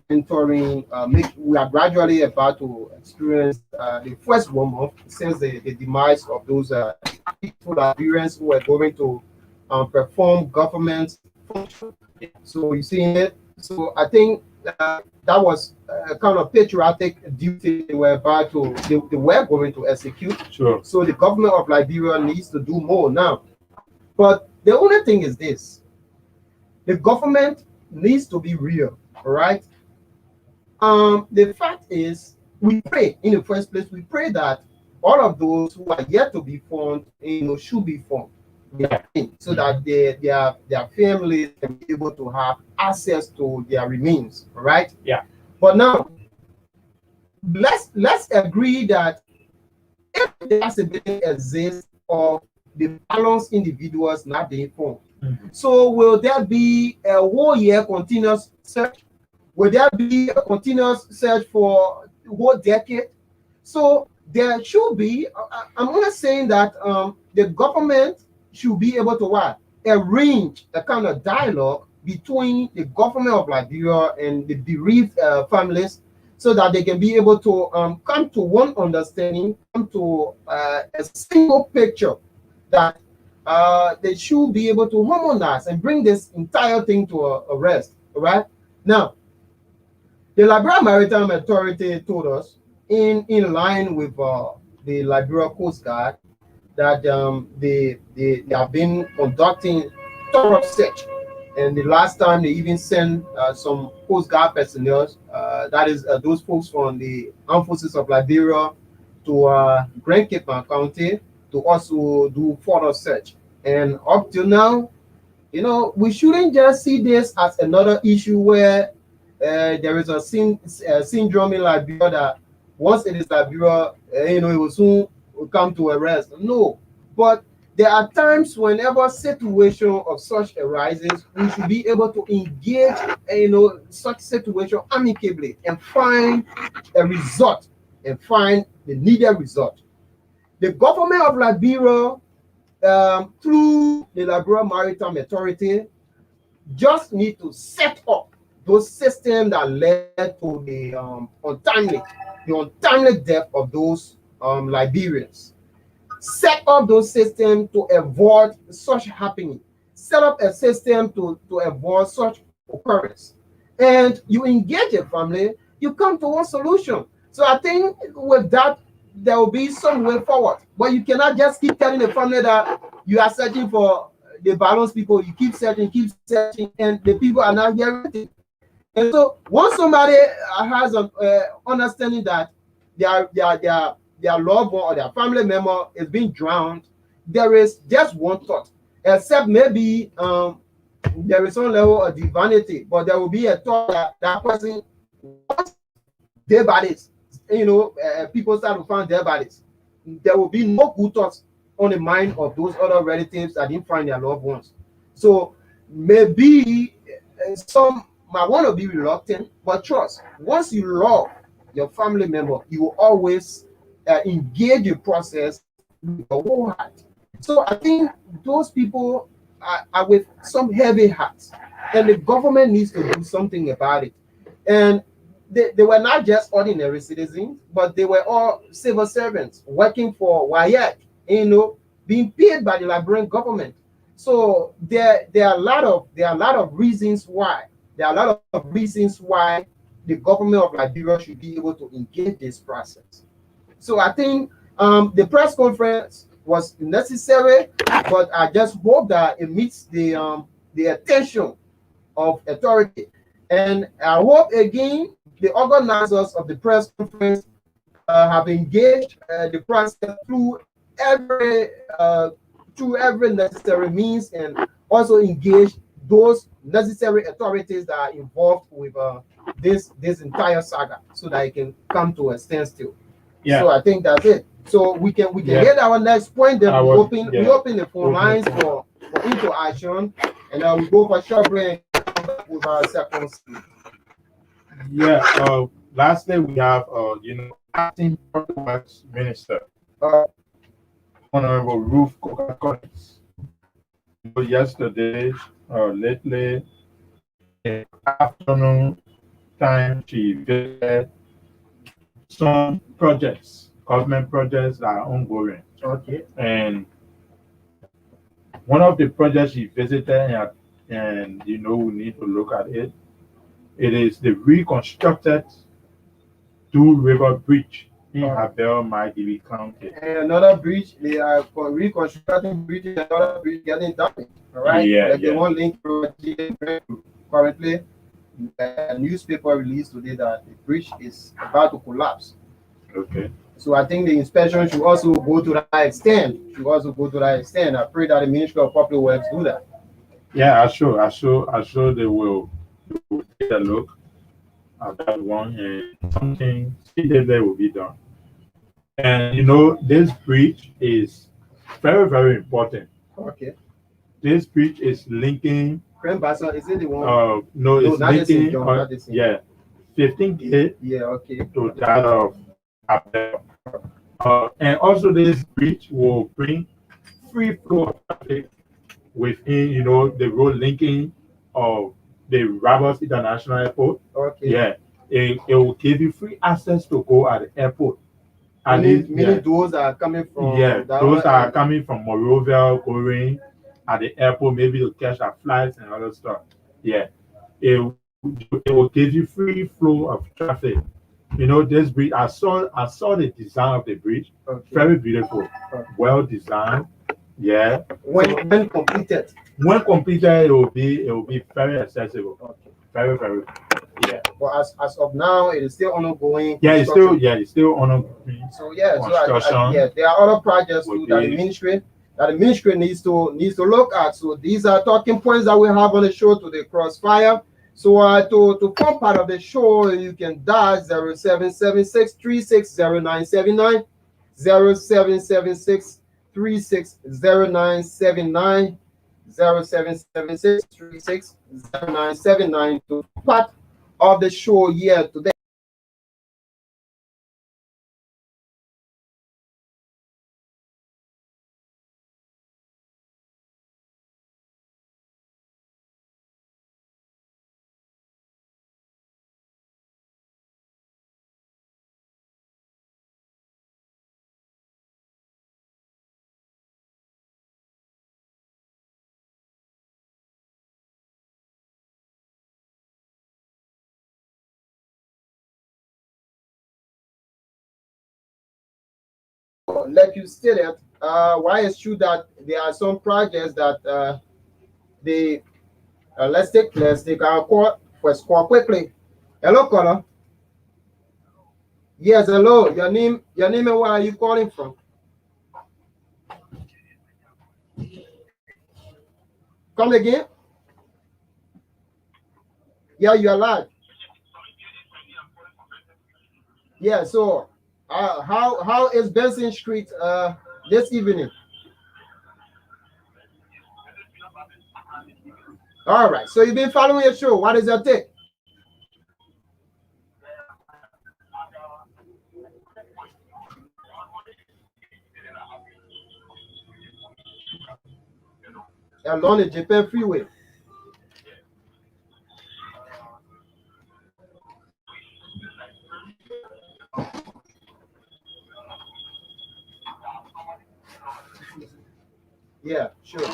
entering, we are gradually about to experience the first 1 month since the demise of those people, Liberians who were going to perform government function. So you see it. So I think that was a kind of patriotic duty they were going to execute. Sure. So the government of Liberia needs to do more now. But the only thing is this: the government needs to be real, all right? The fact is, we pray in the first place. We pray that all of those who are yet to be formed, should be formed, so that their families can be able to have access to their remains, all right? Yeah. But now, let's agree that if the possibility exists of the balanced individuals not being formed, so will there be a whole year continuous search Will there be a continuous search for a whole decade? So there should be, I'm not saying that the government should be able to what? Arrange a kind of dialogue between the government of Liberia and the bereaved families so that they can be able to come to one understanding, come to a single picture that they should be able to harmonize and bring this entire thing to a rest. Right now, the Liberia Maritime Authority told us, in line with the Liberia Coast Guard, that they have been conducting thorough search, and the last time they even sent some Coast Guard personnel, that is those folks from the Armed Forces of Liberia, to Grand Cape County to also do further search. And up till now, we shouldn't just see this as another issue where there is a syndrome in Liberia that once it is Liberia, it will soon come to a rest. No, but there are times whenever situation of such arises, we should be able to engage, such situation amicably and find a result and find the needed result. The government of Liberia, through the Liberia Maritime Authority, just need to set up those systems that led to the untimely death of those Liberians. Set up those systems to avoid such happening. Set up a system to avoid such occurrence. And you engage a family, you come to one solution. So I think with that, there will be some way forward. But you cannot just keep telling the family that you are searching for the balanced people. You keep searching, and the people are not hearing it. And so once somebody has an understanding that their loved one or their family member is being drowned, there is just one thought, except maybe there is some level of divinity, but there will be a thought that that person wants their bodies. People start to find their bodies. There will be no good thoughts on the mind of those other relatives that didn't find their loved ones. So maybe some might want to be reluctant, but trust, once you love your family member, you will always engage the process with your whole heart. So I think those people are with some heavy hearts, and the government needs to do something about it. And they were not just ordinary citizens, but they were all civil servants working for WIAC, being paid by the Liberian government. So there are a lot of reasons why. There are a lot of reasons why the government of Liberia should be able to engage this process. So I think the press conference was necessary, but I just hope that it meets the attention of authority. And I hope again the organizers of the press conference have engaged the process through every necessary means, and also engage those necessary authorities that are involved with this entire saga, so that it can come to a standstill. Yeah. So I think that's it. So we can get our next point. Then we open the phone lines for interaction, and we go for short break with our second speaker. Yeah. Lastly, we have acting public works minister, Honorable Ruth Coca-Collins. Yesterday, lately, in afternoon time, she visited some projects, government projects that are ongoing. Okay. And one of the projects she visited, and we need to look at it. It is the reconstructed Two River Bridge in Abel Magili County. And another bridge, they are for reconstructing bridges, another bridge getting done. All right. They won't link currently. A newspaper released today that the bridge is about to collapse. Okay. So I think the inspection should also go to that extent. I pray that the Ministry of Public Works do that. Yeah, I'm sure they will take a look at that one, and something immediately will be done. And this bridge is very, very important. Okay. This bridge is linking. Is it the one? No, it's linking. 15 gate Yeah, okay. to that of Abel. And also this bridge will bring free flow of traffic within, the road linking of the Rabos International Airport. Okay. Yeah, it will give you free access to go at the airport. At Meaning, least, yeah, those are coming from yeah, that those other are end. coming from Monrovia, going at the airport, maybe to catch a flights and other stuff. Yeah, it will give you free flow of traffic. This bridge. I saw the design of the bridge. Okay. Very beautiful, Okay. well designed. Yeah. When completed. When completed, it will be very accessible. Okay. Very, very. Yeah. But as of now, it is still ongoing. Yeah, it's still on So yeah, construction. yeah, there are other projects Will too that be- the ministry needs to look at. So these are talking points that we have on the show today, Crossfire. So to form part of the show, you can dial 0776 360979, 0776 360979, 0776 360979 to part of the show here today. Like you stated, why it's true that there are some projects that they let's take our call first call quickly. Hello, caller. Yes, hello. Your name and where are you calling from? Come again. Yeah, you're live. Yeah. So, how is Benson Street this evening? All right. So you've been following your show. What is your take? Along the Japan Freeway. Yeah, sure.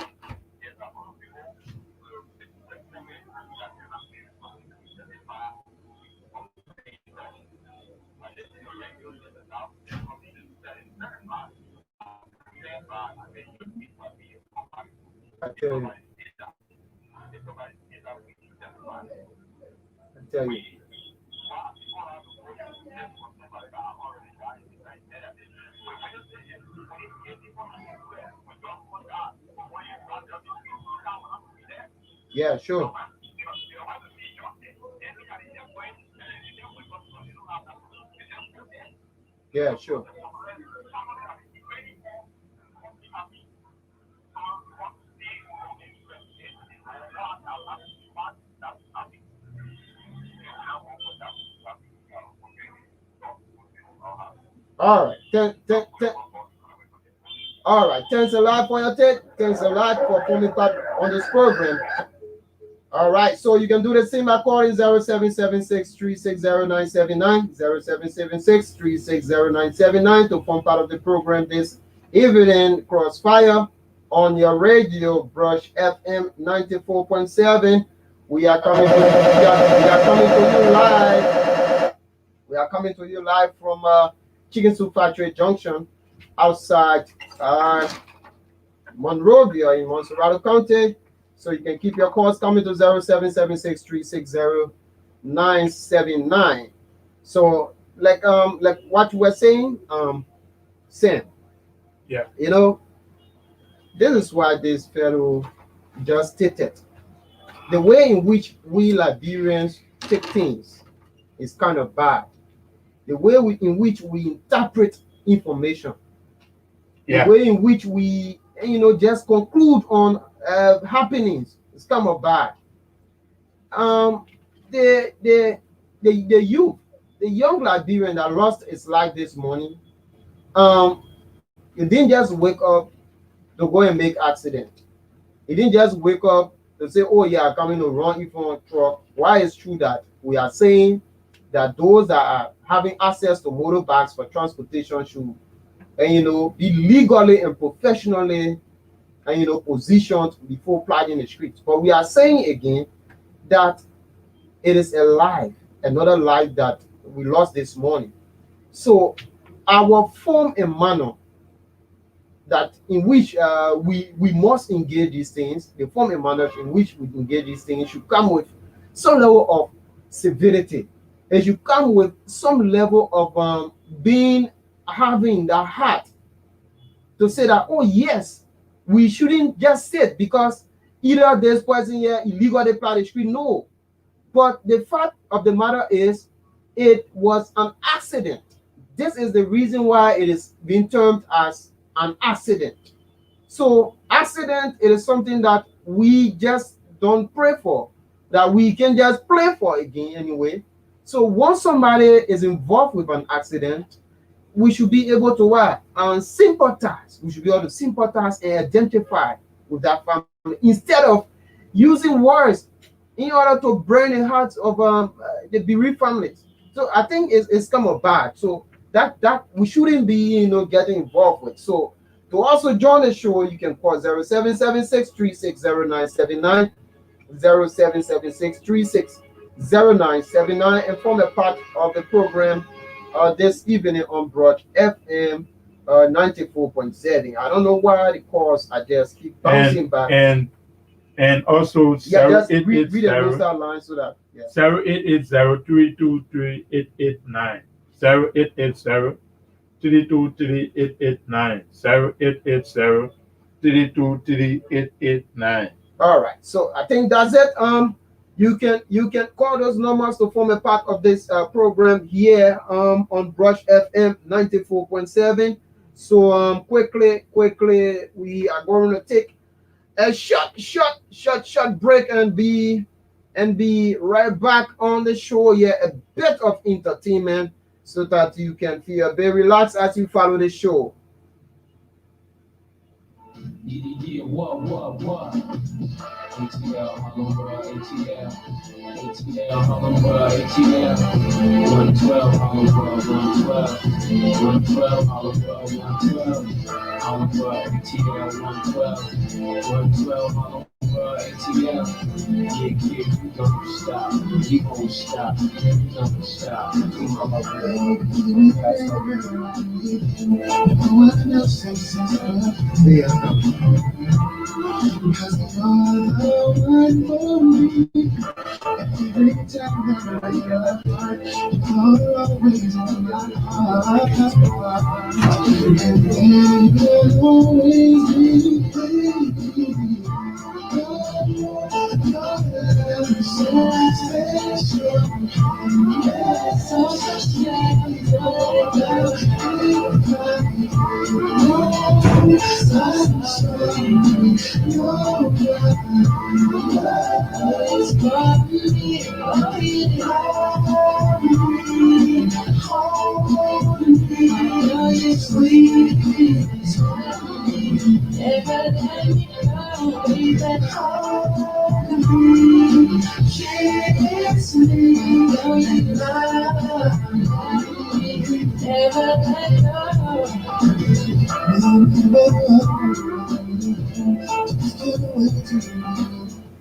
I tell you. I tell you. Yeah, sure. Yeah, sure. All right. All right. Thanks a lot for your take. Thanks a lot for forming part on this program. All right. So you can do the same by calling 0776 360979, to form part of the program this evening. Crossfire on your radio, Brush FM 94.7. We are coming to you live. We are coming to you live from Chicken Soup Factory Junction outside Monrovia in Monserrado County. So you can keep your calls coming to 0776 360979. So like what you were saying, Sam. Yeah. This is why this fellow just stated. The way in which we Liberians take things is kind of bad. The way in which we interpret information, the way in which we, just conclude on happenings is kind of bad. The the youth, the young Liberian that lost his life this morning, he didn't just wake up to go and make accident. He didn't just wake up to say, oh yeah, I'm coming to run in front of truck. Why it's true that we are saying that those that are having access to motorbikes for transportation should, be legally and professionally, positioned before plodding the streets. But we are saying again that it is a life, another life that we lost this morning. So our form and manner that in which we must engage these things, the form and manner in which we engage these things should come with some level of civility. It should come with some level of having the heart to say that, oh yes, we shouldn't just sit because either this person here illegally plowed the street. No. But the fact of the matter is, it was an accident. This is the reason why it is being termed as an accident. So accident, it is something that we just don't pray for, that we can just pray for again anyway. So once somebody is involved with an accident, we should be able to sympathize. We should be able to sympathize and identify with that family instead of using words in order to burn the hearts of the bereaved families. So I think it's kind of bad. So that we shouldn't be getting involved with. So to also join the show, you can call 0776-360979, 0776-360979, and form a part of the program this evening on Brush FM 94.7. I don't know why the calls I just keep bouncing back. And also, yeah, just read the news line so that 0880-323-889, 0880-323-889, 0880-323-889. All right, so I think that's it. You can call those numbers to form a part of this program here on Brush FM 94.7. So quickly, we are going to take a short break and be right back on the show here. A bit of entertainment so that you can feel a bit relaxed as you follow the show. Yeah, what? ATL, Harlem World, ATL, Harlem World, ATL, 112, Harlem World, 112, Harlem World, 112, Harlem World, ATL, 112, Harlem World, ATL. Yeah, you don't stop, you won't stop, you don't stop. Because you're the one for me. Every time that I you're always on my heart. And you'll always be, baby. Your love is so special. Yes, so special.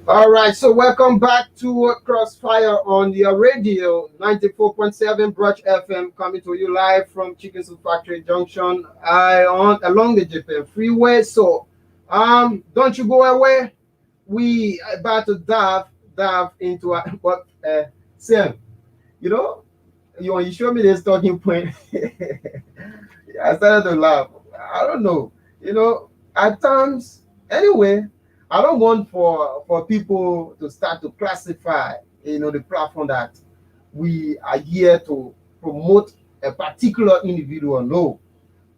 All right, so welcome back to Crossfire on the radio 94.7 Brush FM, coming to you live from Chicken Soup Factory Junction along the Japan Freeway. So don't you go away. We are about to dive into what Sam, you showed me this talking point. I started to laugh. I don't know, at times anyway. I don't want for people to start to classify, the platform that we are here to promote a particular individual. No,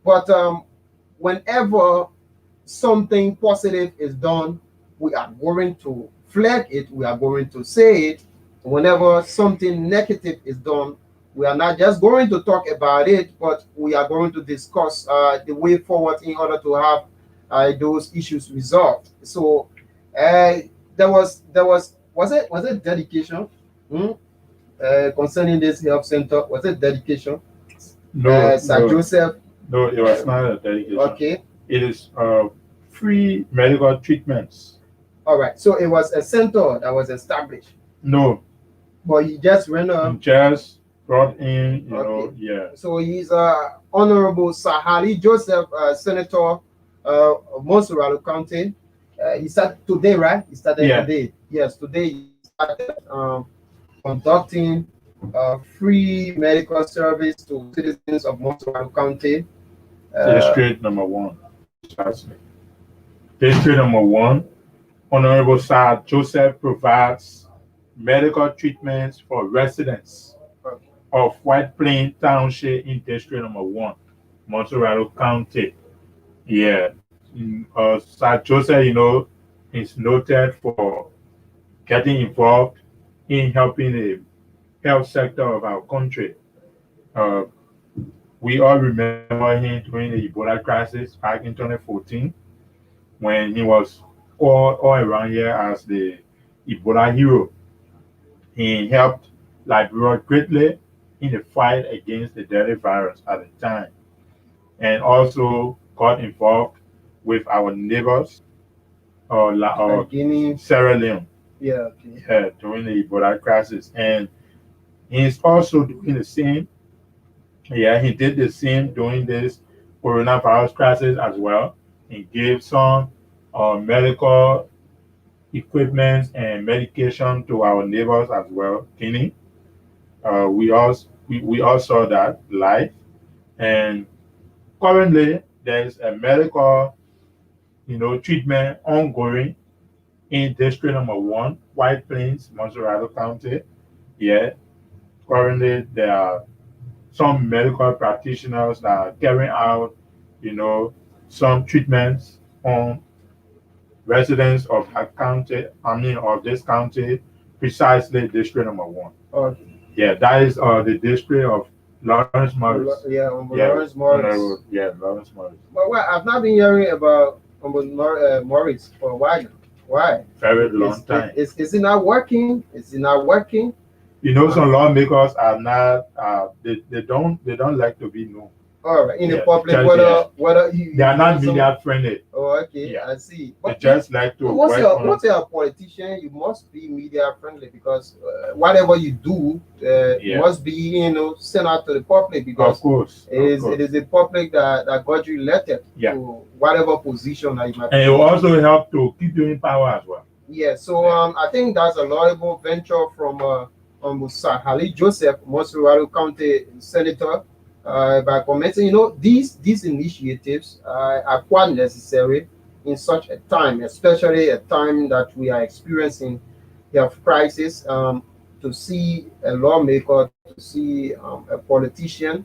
but whenever something positive is done, we are going to flag it. We are going to say it, whenever something negative is done, we are not just going to talk about it, but we are going to discuss the way forward in order to have those issues resolved. So was it dedication? Hmm? Concerning this health center, was it dedication? No, Sir Joseph. no, it was not a dedication. Okay. It is free medical treatments. All right. So it was a center that was established. No, But he just ran a. just brought in, Okay. yeah. So he's Honorable Sahali Joseph, Senator of Montserrat County. He started today, right? He started Yeah. today. Yes, today he started conducting free medical service to citizens of Montserrat County. District number 1. Precisely. District number 1, Honorable Sir Joseph provides medical treatments for residents of White Plain Township in District number 1, Montserrat County. Yeah. Sir Joseph, is noted for getting involved in helping the health sector of our country. Uh, we all remember him during the Ebola crisis back in 2014 when he was all around here as the Ebola hero. He helped Liberia greatly in the fight against the deadly virus at the time, and also got involved with our neighbors, Guinea. Sierra Leone, Yeah. Okay. during the Ebola crisis. And he's also doing the same. Yeah, he did the same during this coronavirus crisis as well. He gave some medical equipment and medication to our neighbors as well, Guinea. We all saw that live. And currently, there's a medical, treatment ongoing in District number 1, White Plains, Montserrat County. Yeah, currently there are some medical practitioners that are carrying out, some treatments on residents of that county, of this county, precisely District number 1. Okay. Yeah, that is the district of Lawrence Morris. Yeah, Lawrence Morris. Yeah, Lawrence Morris. But I've not been hearing about Morris for a while now. Why? Very long time. Is it not working? Is it not working? Some lawmakers are not. They don't like to be known. All right, in the Yeah, public, because, whether They are not media friendly. Oh, okay, Yeah. I see. They But just like to once work you're on. once you're a politician, you must be media friendly because whatever you do, Yeah. must be sent out to the public Of because course. it is the public that got you elected Yeah. to whatever position that you might And it will also help to keep you in power as well. Yeah, so I think that's a laudable venture from Sahali Joseph, Montserrat County Senator, by commenting. These initiatives are quite necessary in such a time, especially a time that we are experiencing health crisis. To see a lawmaker, to see a politician,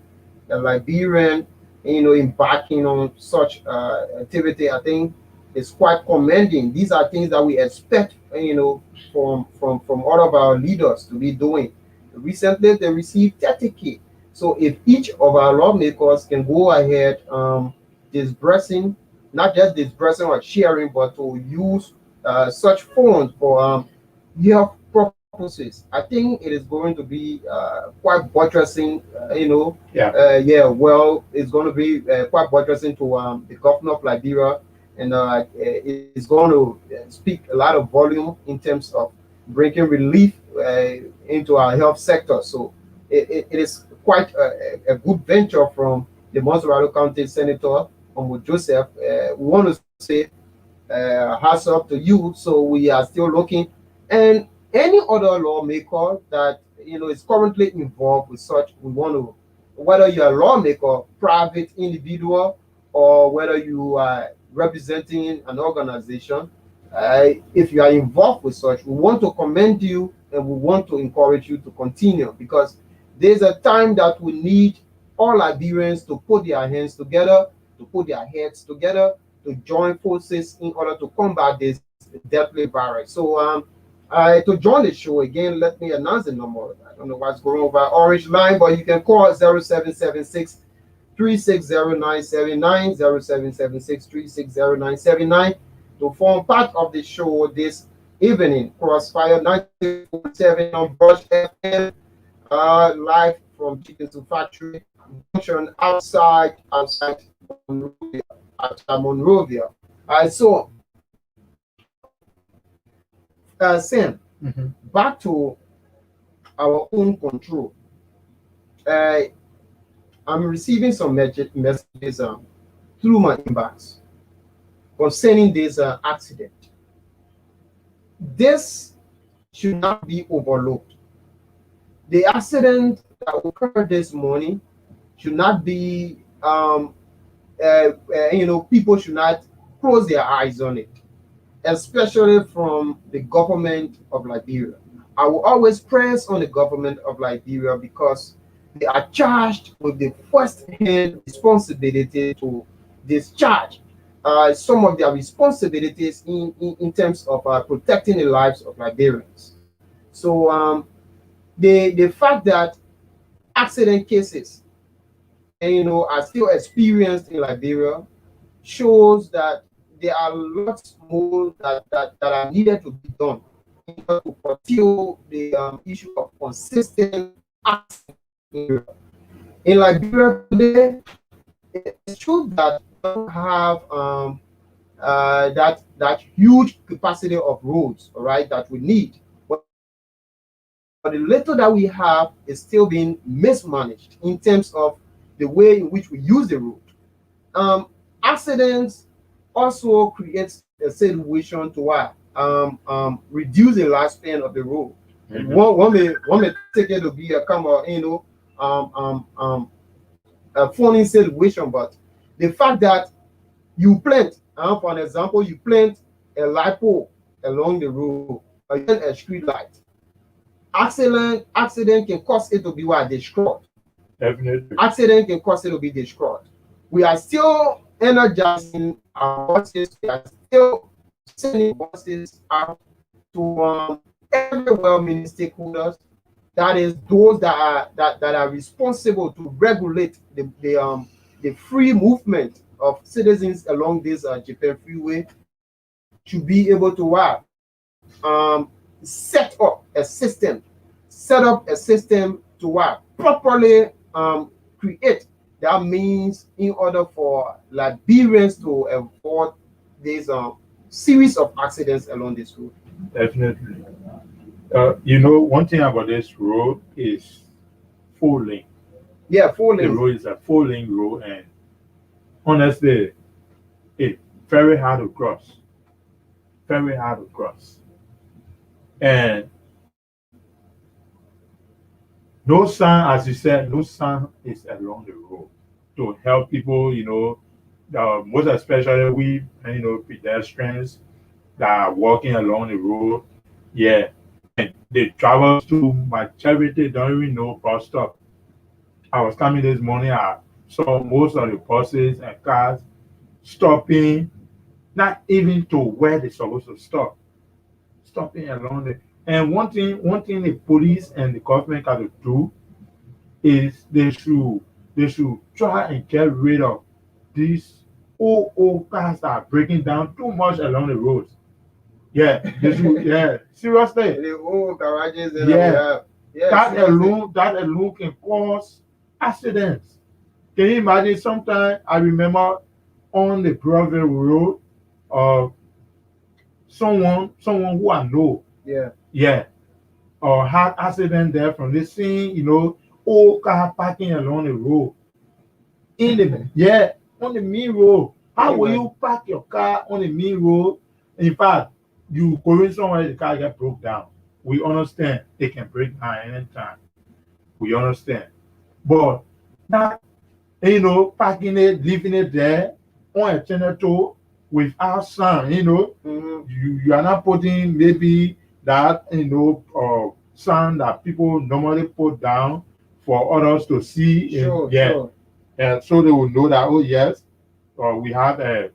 a Liberian, embarking on such activity, I think is quite commending. These are things that we expect, from all of our leaders to be doing. Recently, they received 30K. So if each of our lawmakers can go ahead disbursing, not just disbursing or sharing, but to use such funds for health purposes, I think it is going to be quite buttressing, it's going to be quite buttressing to the governor of Liberia, and it's going to speak a lot of volume in terms of bringing relief into our health sector. So it is quite a good venture from the Montserrat County Senator, Joseph. We want to say hats up to you. So we are still looking, and any other lawmaker that is currently involved with such, we want to, whether you're a lawmaker, private individual, or whether you are representing an organization, if you are involved with such, we want to commend you and we want to encourage you to continue, because there's a time that we need all Liberians to put their hands together, to put their heads together, to join forces in order to combat this deadly virus. So To join the show again, let me announce the number. I don't know what's going over Orange Line, but you can call 0776 360 0776 360 to form part of the show this evening. Crossfire 94.7 on Brush FM, live from Chicken to Factory, function Monrovia, outside Monrovia. So, Sam, Mhm. back to our own control. Uh, I'm receiving some messages through my inbox concerning this accident. This should not be overlooked. The accident that occurred this morning should not be, people should not close their eyes on it, especially from the government of Liberia. I will always press on the government of Liberia because they are charged with the first-hand responsibility to discharge some of their responsibilities in terms of protecting the lives of Liberians. So the fact that accident cases, are still experienced in Liberia shows that there are lots more that are needed to be done in order to curtail the issue of consistent accident in Liberia today. It's true that we don't have that huge capacity of roads, all right, that we need. But the little that we have is still being mismanaged in terms of the way in which we use the road. Accidents also creates a situation to reduce the lifespan of the road. Mhm. One may take it to be a kind of a funny situation, but the fact that you plant, for an example, you plant a light pole along the road, or even a street light. Accident can cause it to be destroyed. Definitely. Accident can cause it to be destroyed. We are still energizing our buses. We are still sending buses out to every well-meaning stakeholders. That is those that are responsible to regulate the free movement of citizens along this Japan freeway to be able to set up a system to properly create that means in order for Liberians to avoid this series of accidents along this road. Definitely. One thing about this road is full lane. Yeah, full The lane. road is a full lane road, and honestly, it's very hard to cross. Very hard to cross. And no sign, as you said, no sign is along the road to help people, most especially we, pedestrians that are walking along the road. Yeah. And they travel to majority don't even know bus stop. I was coming this morning, I saw most of the buses and cars stopping, not even to where they're supposed to stop, stopping along the. And one thing the police and the government got to do is they should try and get rid of these old cars that are breaking down too much along the roads. Yeah, they should. Yeah, seriously. The old garages that Yeah. we have. Yeah, That seriously. alone can cause accidents. Can you imagine? Sometimes I remember on the Broadway Road, uh, someone who I know, Yeah. yeah, or had accident there from this scene, old car parking along the road. On the main road. How will you park your car on the main road? In fact, you going somewhere the car get broke down. We understand it can break down anytime. We understand. But not parking it, leaving it there on a generator without sun, Mhm. you are not putting maybe that sun that people normally put down for others to see. Sure, Yeah. sure. And so they will know that, oh yes, we have a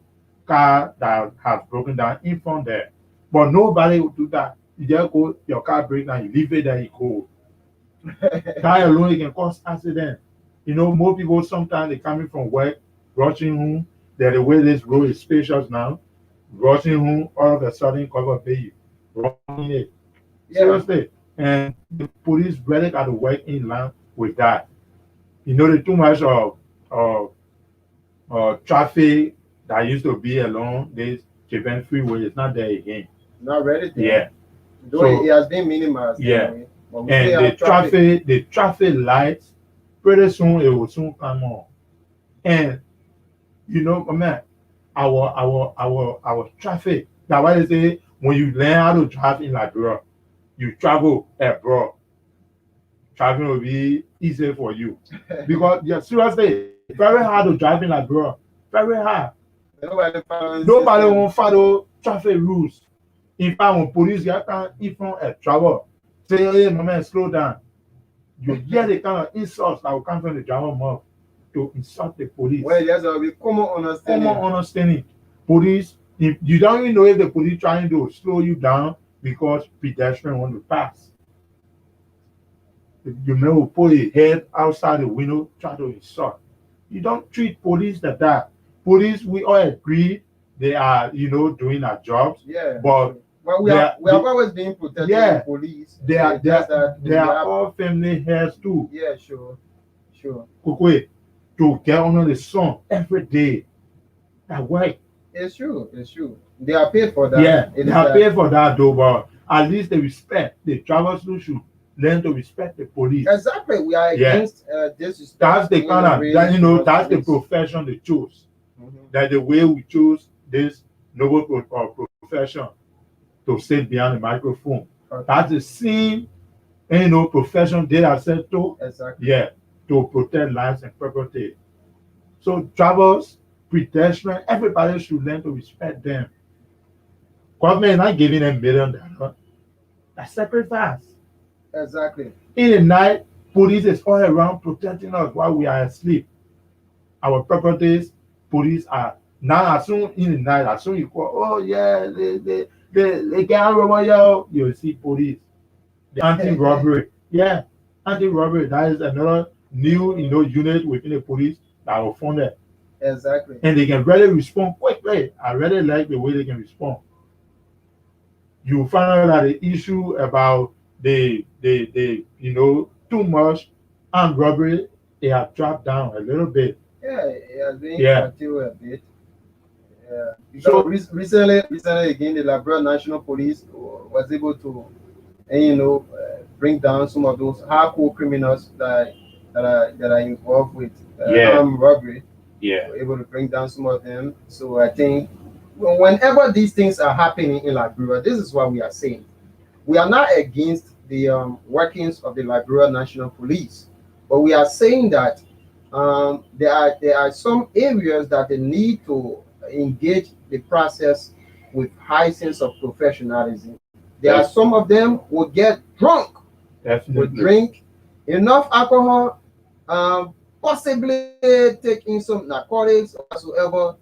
car that has broken down in front there. But nobody will do that. You just go, your car break down, you leave it there, you go. That alone it can cause accident. You know, more people sometimes they coming from work, rushing home. That the way this road is spacious now, rushing home, all of a sudden cover baby, running it. Yeah. Seriously. And the police really got to work in line with that. You know, the too much of traffic that used to be along this Japan freeway is not there again. Not ready. Yeah. Though So- it has been minimized. Yeah. Anyway, but we And still the have the traffic lights, pretty soon it will soon come on. And you know, man, our traffic. That's why they say when you learn how to drive in Liberia, you travel abroad. Traveling will be easier for you because yeah, seriously, very hard to drive in Liberia. Very hard. Nobody follows Nobody system. won't follow traffic rules. In fact, when police get down, even a trouble, say, hey, my man, slow down. You hear the kind of insults that will come from the driver mouth to insult the police. Well, there's a be common understanding. Common understanding. Police, if you don't even know if the police trying to slow you down because pedestrian want to pass. If you may put a head outside the window, try to insult. You don't treat police like that. Police, we all agree they are, you know, doing their jobs, Yeah. but Well, we they have are- we have always been protected Yeah. by police. they are Just that they we are have- all family heads too. Yeah, sure. Kukwe, to get under the sun every day. That way. It's true. They are paid for that. Yeah, It they is are that- paid for that though, but at least they respect the drivers who should learn to respect the police. Exactly. We are Yeah. against disrespect. That's the in kind of way that, you know, of that's the police. profession they chose. Mhm. That the way we choose this noble profession to sit behind the microphone. Okay. That's the same, you know, profession they are set to, Exactly. yeah, to protect lives and property. So drivers, pedestrians, everybody should learn to respect them. Government is not giving them $1 million. That's sacrifice. Exactly. In the night, police is all around protecting us while we are asleep. Our properties, police are now as soon in the night, as soon you call, oh yeah, they can't robber you, you'll see police. The anti-robbery. Yeah, anti-robbery. That is another new, you know, unit within the police that will fund it. Exactly. And they can really respond quickly. I really like the way they can respond. You find out that the issue about the you know, too much armed robbery, they have dropped down a little bit. Yeah, it has been Yeah. until a bit. Yeah. So- Recently again, the Liberia National Police was able to, bring down some of those hardcore criminals that are involved with Yeah. armed robbery. Yeah. Were able to bring down some of them. So I think whenever these things are happening in Liberia, this is what we are saying. We are not against the workings of the Liberia National Police, but we are saying that there are some areas that they need to engage the process with high sense of professionalism. There are Yes. some of them will get drunk, will Definitely. drink enough alcohol, possibly take in some narcotics or whatsoever,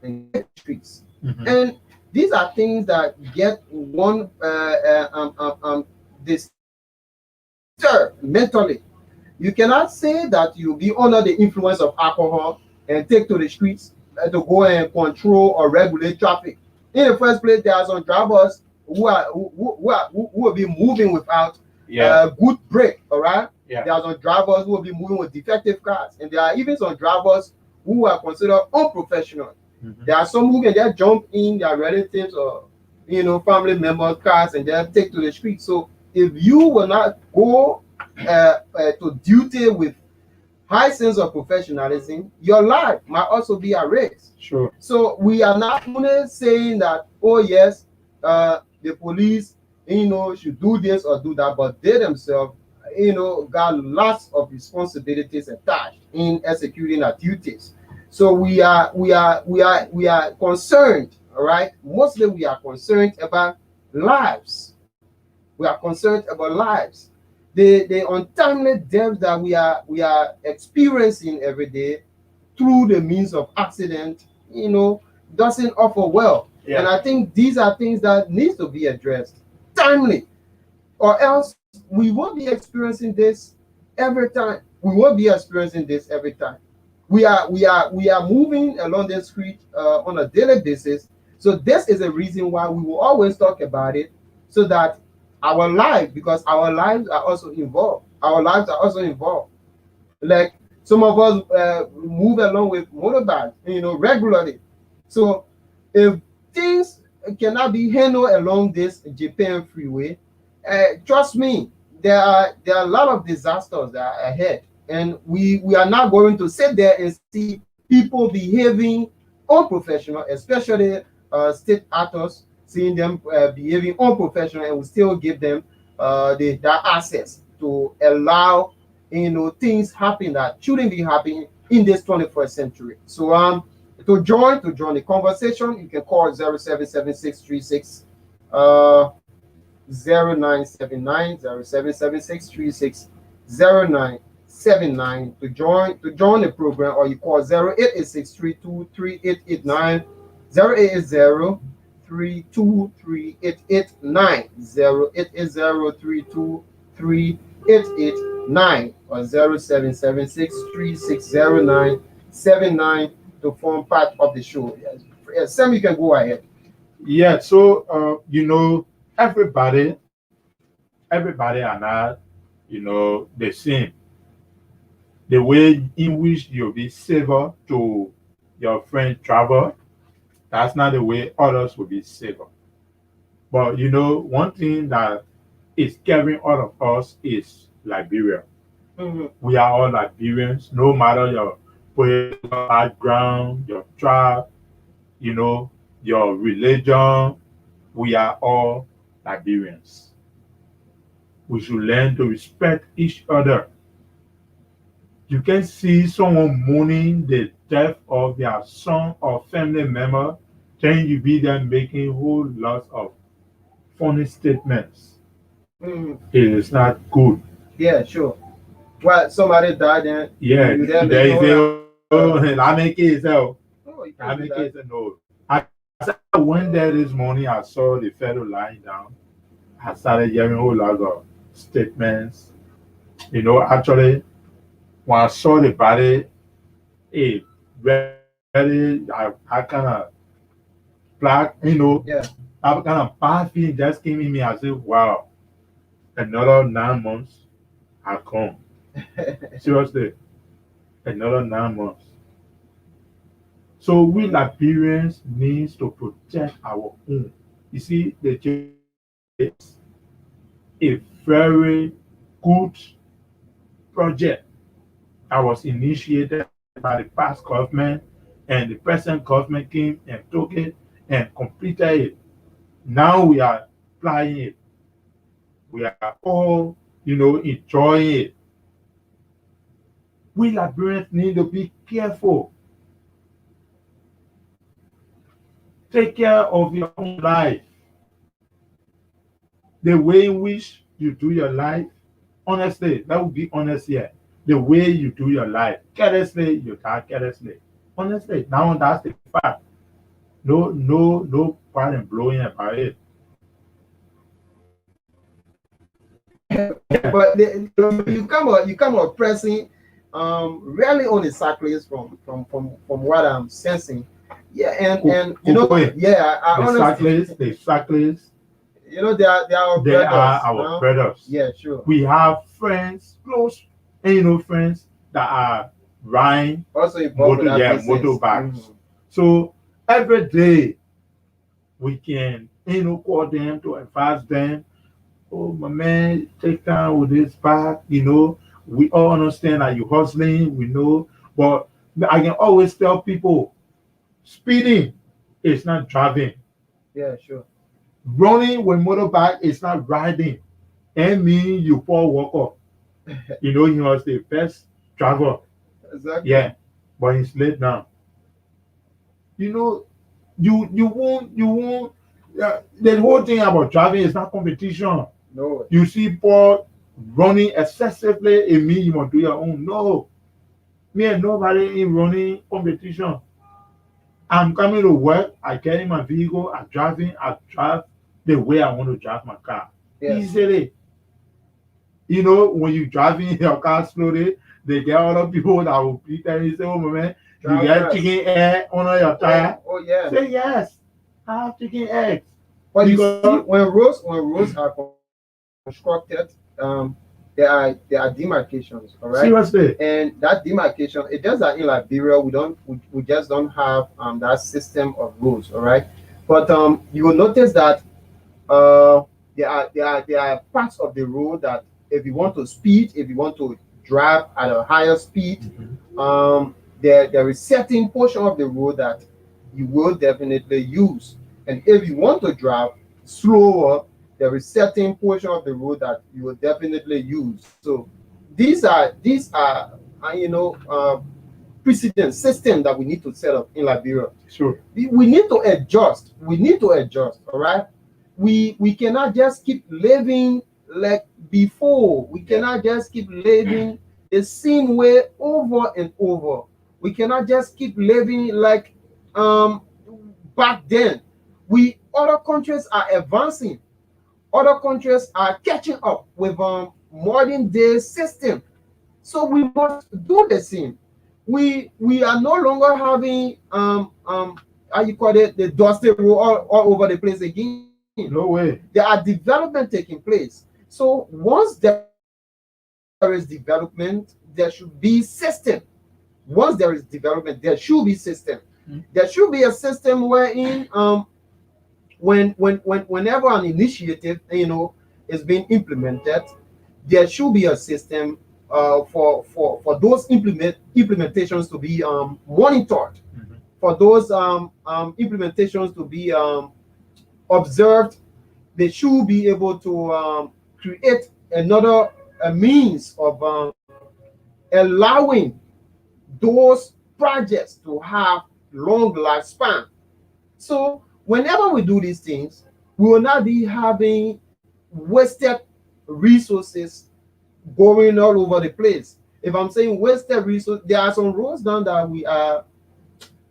and get streets. Mhm. And these are things that get one disturbed mentally. You cannot say that you'll be under the influence of alcohol and take to the streets to go and control or regulate traffic. In the first place, there are some drivers who will be moving without Yeah. a good brake. All right. Yeah. There are some drivers who will be moving with defective cars, and there are even some drivers who are considered unprofessional. Mhm. There are some who can just jump in their relatives or family members' cars and just take to the street. So if you will not go to duty with high sense of professionalism, your life might also be at risk. Sure. So we are not only saying that, oh yes, the police, should do this or do that, but they themselves, got lots of responsibilities attached in executing their duties. So we are concerned, all right. Mostly we are concerned about lives. We are concerned about lives. The untimely deaths that we are experiencing every day through the means of accident, doesn't offer well. Yeah. And I think these are things that needs to be addressed. timely, or else we won't be experiencing this every time. We won't be experiencing this every time. We are moving along the street on a daily basis. So this is a reason why we will always talk about it, so that our life, because our lives are also involved. Our lives are also involved. Like some of us move along with motorbikes, regularly. So if things cannot be handled along this Japan freeway, trust me, there are a lot of disasters that are ahead, and we are not going to sit there and see people behaving unprofessional, especially state actors, seeing them behaving unprofessional, and we still give them that access to allow things happen that shouldn't be happening in this 21st century. So to join the conversation, you can call 077636 0979 to join the program, or you call 0886 0880 or 0776 360979 to form part of the show. Yes, Sam, you can go ahead. Yeah, so everybody are not, the same. The way in which you'll be safer to your friend travel, that's not the way others will be safer. But one thing that is carrying all of us is Liberia. Mhm. We are all Liberians, no matter your political background, your tribe, your religion. We are all Liberians. We should learn to respect each other. You can see someone mourning the death of their son or family member, then you be them making whole lots of funny statements. Mhm. It is not good. Yeah, sure. Well, somebody died, and Yeah, you then there is know I make it so. oh, you I can do make that. it no. I went there this morning. I saw the fellow lying down. I started hearing a whole lot of statements. Actually, when I saw the body, it really, I kind of black, Yeah. I kind of bad feeling just came in me. I said, wow, another 9 months I come. Seriously, another 9 months. So we Liberians needs to protect our own. You see, the change is a very good project that was initiated by the past government, and the present government came and took it and completed it. Now we are applying it. We are all, enjoying it. We Liberians need to be careful. Take care of your own life. The way in which you do your life, honestly, that would be honest here. The way you do your life, carelessly, you die carelessly. Honestly, now that's the fact. No point in blowing about it. But you come up pressing really on the cyclists from what I'm sensing. Yeah, and yeah, I The honestly, cyclists, they are our they are brothers, our brothers. Yeah, sure. We have friends, close, friends that are riding Also involved with that business. motorbikes. So every day we can, call them to advise them. Oh, my man, take time with this bike. We all understand that you're hustling. We know, but I can always tell people, speeding is not driving. Yeah, sure. Running with motorbike is not riding. And me, you poor walker. He was the best driver. Exactly. Yeah, but he's late now. You won't. The whole thing about driving is not competition. No. You see Paul running excessively, and me, you must do your own. No, me and nobody in running competition. I'm coming to work. I get in my vehicle. I drive. the way I want to drive my car. Yes. Easily. You know, when you driving your car slowly, they get other people that will beat and you say, oh man, you Drive get fast. chicken egg under your tire. Oh yeah. Say yes, I have chicken eggs. But you Because- see, when roads are constructed, there are demarcations, all right? Seriously. And that demarcation, it does that in Liberia. We just don't have that system of roads, all right? But you will notice that there are parts of the road that if you want to speed, if you want to drive at a higher speed, there is certain portion of the road that you will definitely use. And if you want to drive slower, there is certain portion of the road that you will definitely use. So these are precedent system that we need to set up in Liberia. Sure. We need to adjust. We need to adjust. All right. We cannot just keep living like before. We cannot just keep living the same way over and over. We cannot just keep living like back then. Other countries are advancing. Other countries are catching up with modern day system. So we must do the same. We are no longer having how you call it, the dusty road all over the place again. No way. There are development taking place. So once there is development, there should be system. Once there is development, there should be system. There should be a system wherein whenever an initiative is being implemented, there should be a system for those implementations to be monitored, for those implementations to be observed. They should be able to create another means of allowing those projects to have long lifespan. So whenever we do these things, we will not be having wasted resources going all over the place. If I'm saying wasted resources, there are some roads down that we are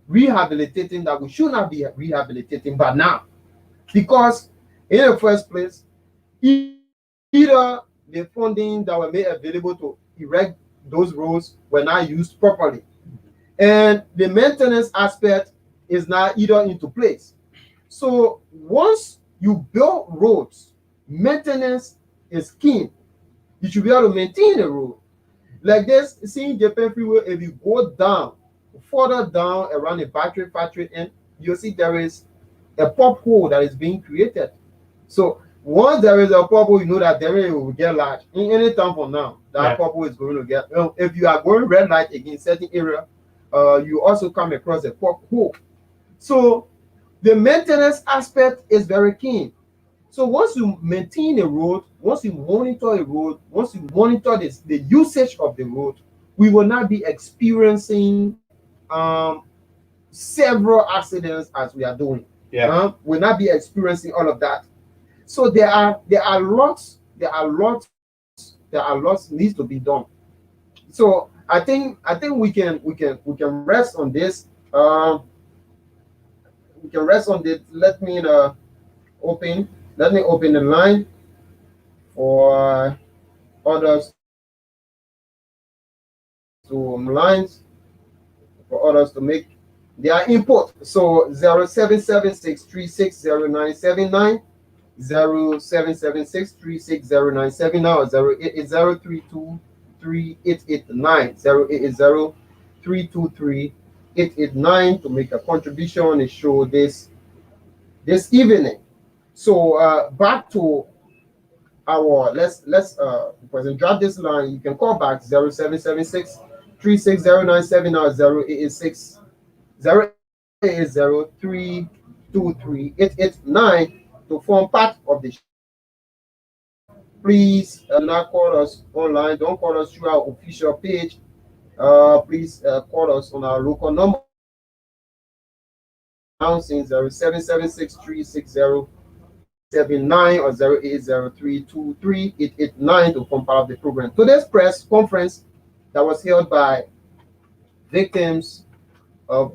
rehabilitating that we should not be rehabilitating but now, because in the first place, either the funding that were made available to erect those roads were not used properly, and the maintenance aspect is not either into place. So once you build roads, maintenance is key. You should be able to maintain the road. Like this, seeing Japan Freeway, if you go down, further down around the battery factory, and you'll see there is a pop hole that is being created. So once there is a pop hole, you know that there will get large. In any time from now, that pop hole is going to get. If you are going red light against certain area, you also come across a pop hole. So the maintenance aspect is very key. So once you maintain a road, once you monitor a road, once you monitor the usage of the road, we will not be experiencing several accidents as we are doing. We'll not be experiencing all of that. So there are lots needs to be done. So I think we can rest on this. We can rest on this. Let me open the line for others to make their input. So 0776360979, 0776360979, or 0880323889, 0880323889 to make a contribution on the show this evening. So back to our let's present. Drop this line. You can call back 0776 360979 or 0886 0803238889 to form part of the show. Please not call us online. Don't call us through our official page. Please call us on our local number. Announcing 0776360979 or 0803238889 to form part of the program. Today's press conference that was held by victims of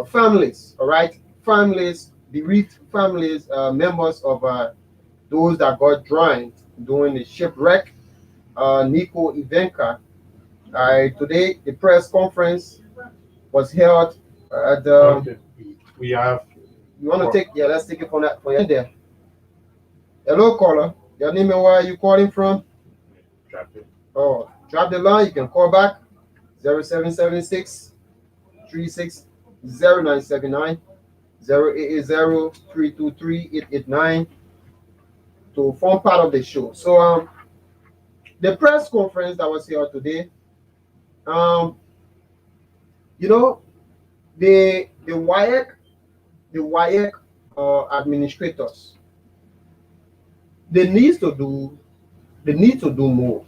families, all right, families bereaved families, members of those that got drowned during the shipwreck, Nico Ivanka. Today, the press conference was held at the. Okay. We have. You want to take? Yeah, let's take it from that point there. Hello, caller. Your name and where are you calling from? Drop it. Oh, drop the line. You can call back 0776 36 0979 0880 323 889 to form part of the show. So, the press conference that was here today, you know, the WIAC administrators, they need to do more.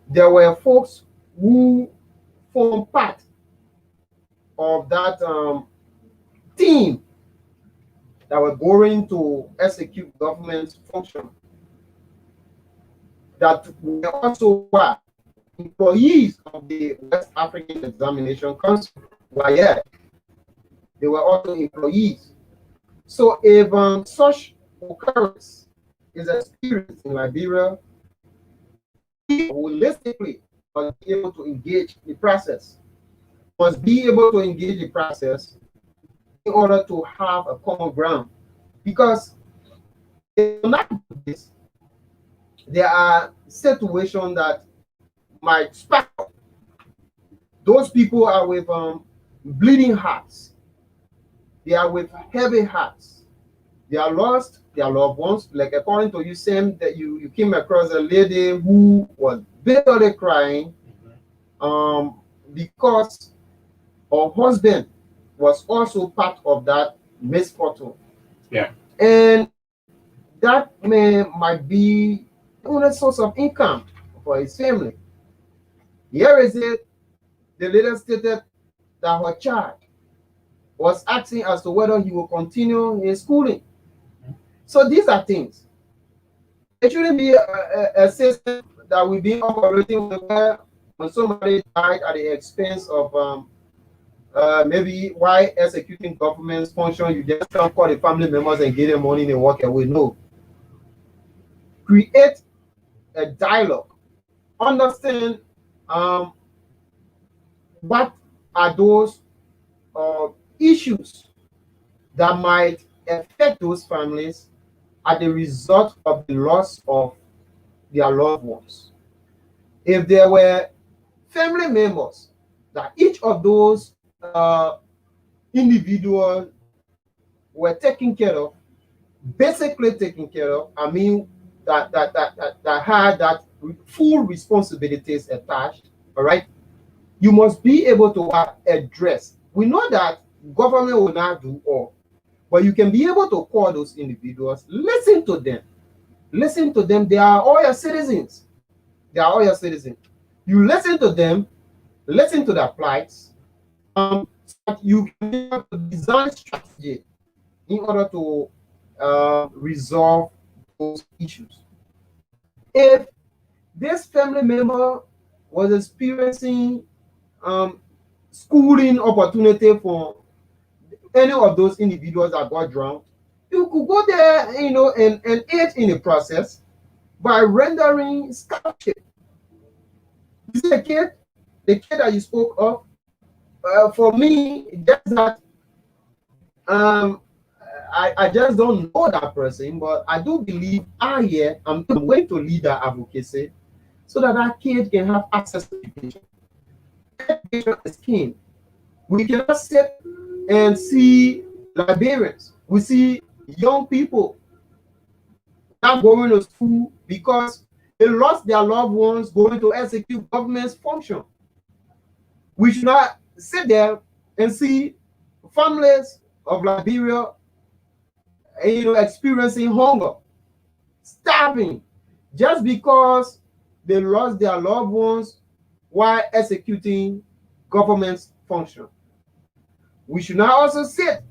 There were folks who form part of that team that were going to execute government function that were also employees of the West African Examination Council. WIAC. They were also employees. So if such occurrence is experienced in Liberia, we holistically must be able to engage the process. Must be able to engage the process in order to have a common ground. Because if not this, there are situations that might spark up. Those people are with bleeding hearts. They are with heavy hearts. They are lost their loved ones. Like according to you, Sam, that you came across a lady who was bitterly crying because her husband was also part of that misfortune. Yeah. And that man might be the only source of income for his family. Here is it. The lady stated that her child was asking as to whether he will continue his schooling. So these are things. It shouldn't be a system that we've been operating with where when somebody died at the expense of maybe why executing government's function, you just can't call the family members and give them money and walk away. No. Create a dialogue. Understand what are those issues that might affect those families as a result of the loss of their loved ones. If there were family members that each of those individuals were taken care of, basically taken care of, I mean that had that full responsibilities attached, all right, you must be able to address. We know that government will not do all, but you can be able to call those individuals, listen to them. Listen to them. They are all your citizens. They are all your citizens. You listen to them, listen to their plights, so that you can design strategy in order to resolve those issues. If this family member was experiencing schooling opportunity for any of those individuals that got drowned, you could go there, and aid in the process by rendering scholarship. You see the kid that you spoke of, for me, just that I just don't know that person, but I do believe I'm going to lead that advocacy so that kid can have access to education. Education is king. We cannot sit and see Liberians. We see young people not going to school because they lost their loved ones going to execute government's function. We should not sit there and see families of Liberia, experiencing hunger, starving, just because they lost their loved ones while executing government's function. We should not also sit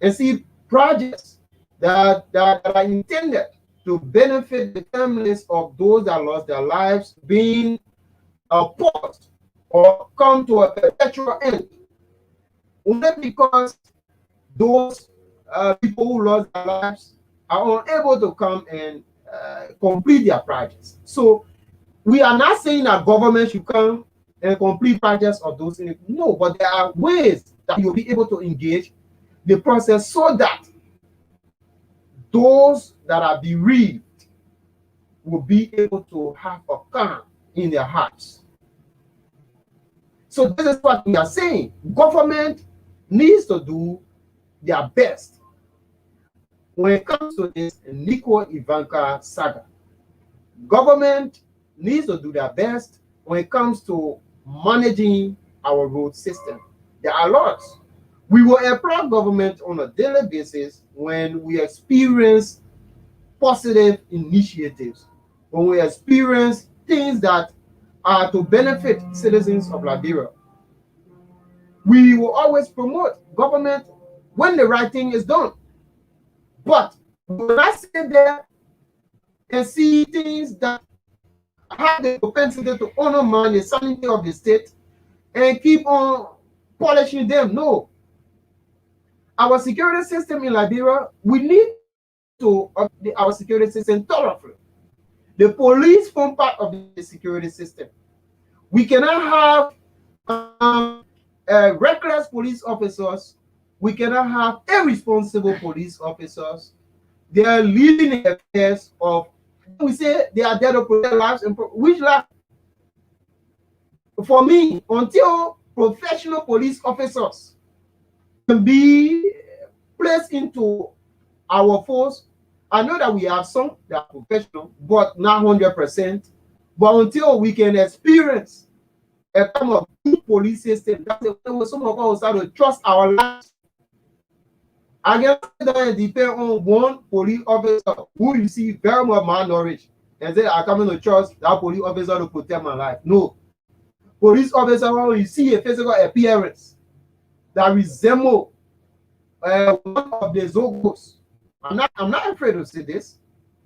and see projects that are intended to benefit the families of those that lost their lives being paused or come to a perpetual end, only because those people who lost their lives are unable to come and complete their projects. So we are not saying that government should come and complete projects of those things. No, but there are ways that you'll be able to engage the process so that those that are bereaved will be able to have a calm in their hearts. So this is what we are saying. Government needs to do their best when it comes to this Nico Ivanka saga. Government needs to do their best when it comes to managing our road system. There are lots. We will applaud government on a daily basis when we experience positive initiatives, when we experience things that are to benefit citizens of Liberia. We will always promote government when the right thing is done. But when I sit there and see things that have the propensity to undermine the sanity of the state and keep on polishing them, no. Our security system in Liberia, we need to update our security system thoroughly. The police form part of the security system. We cannot have reckless police officers. We cannot have irresponsible police officers. They are leading the affairs of, we say they are there to protect lives, and which life? For me, until professional police officers can be placed into our force, I know that we have some that are professional, but not 100%. But until we can experience a kind of good police system, that's when some of us start to trust our lives. I guess that depend on one police officer who you see very much malnourished and say, I'm coming to trust that police officer to protect my life. No. Police officer, when you see a physical appearance that resemble one of the Zogos, I'm not afraid to say this.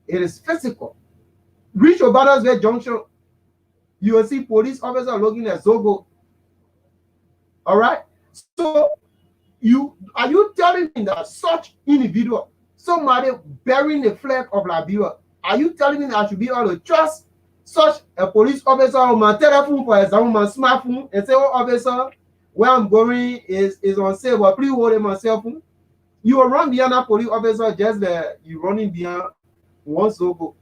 It is physical. Reach Obadas Junction, you will see police officer looking at Zogo. All right. So are you telling me that such individual, somebody bearing the flag of Liberia, are you telling me that I should be able to trust such a police officer on my telephone, for example, my smartphone, and say, oh, officer, where I'm going is on sale, but please hold my cell phone? You will run behind a police officer just you running behind one Zogo.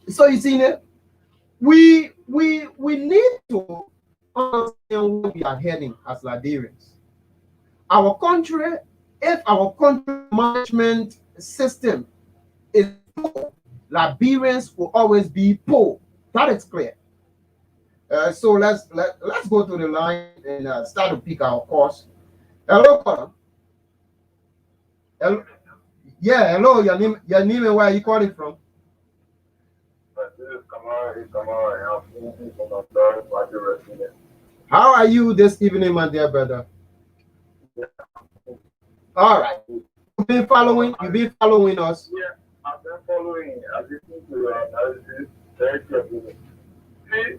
So you see that we need to understand where we are heading as Liberians. Our country, if our country management system is poor, Liberians will always be poor. That is clear. So let's go to the line and start to pick our course. Hello, caller. Hello. Yeah, hello. Your name and where are you calling from? How are you this evening, my dear brother? All right. You've been following us. Yeah, I've been following. I've listened to analysis very carefully. See,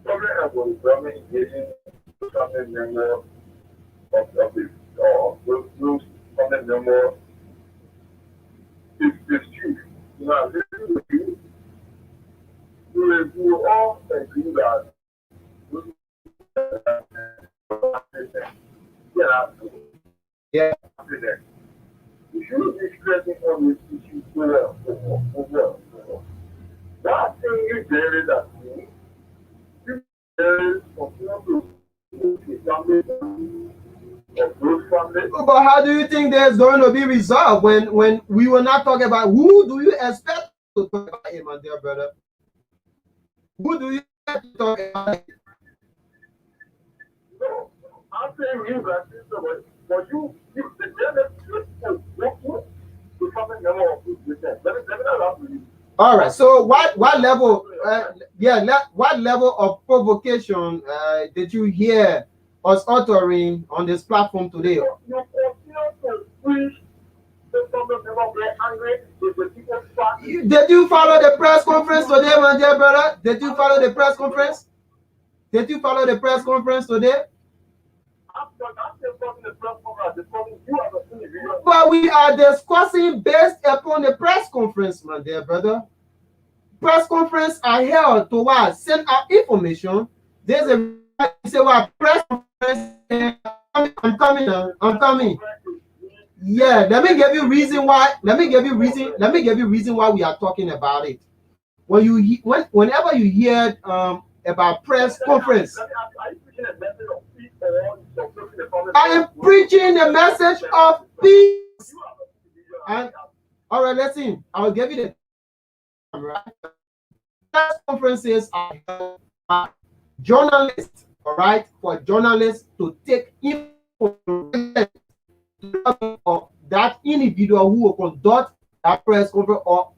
government engaging family member of those family member is true. You know, I'm listening to you. We all agree that yeah. We should be stressing on this issue well. That thing is very that me. There is continue to family of those families. But how do you think there's going to be resolved when we were not talking about who do you expect to talk about him, my dear brother? Who do you expect to talk about? No, I'm saying you that system, but you all right. So what level? What level of provocation did you hear us uttering on this platform today? You continue to preach. Did you follow the press conference today, my dear brother? Did you follow the press conference? Did you follow the press conference today? But we are discussing based upon the press conference, my dear brother. Press conference are held to what? Send out information. There's a say what press conference. I'm coming. Yeah, let me give you reason why. Let me give you reason why we are talking about it. Whenever you hear about press conference, I am preaching the message of peace. And all right, let's see. I'll give you the right. Press conferences are journalists, all right, for journalists to take information of that individual who will conduct that press conference or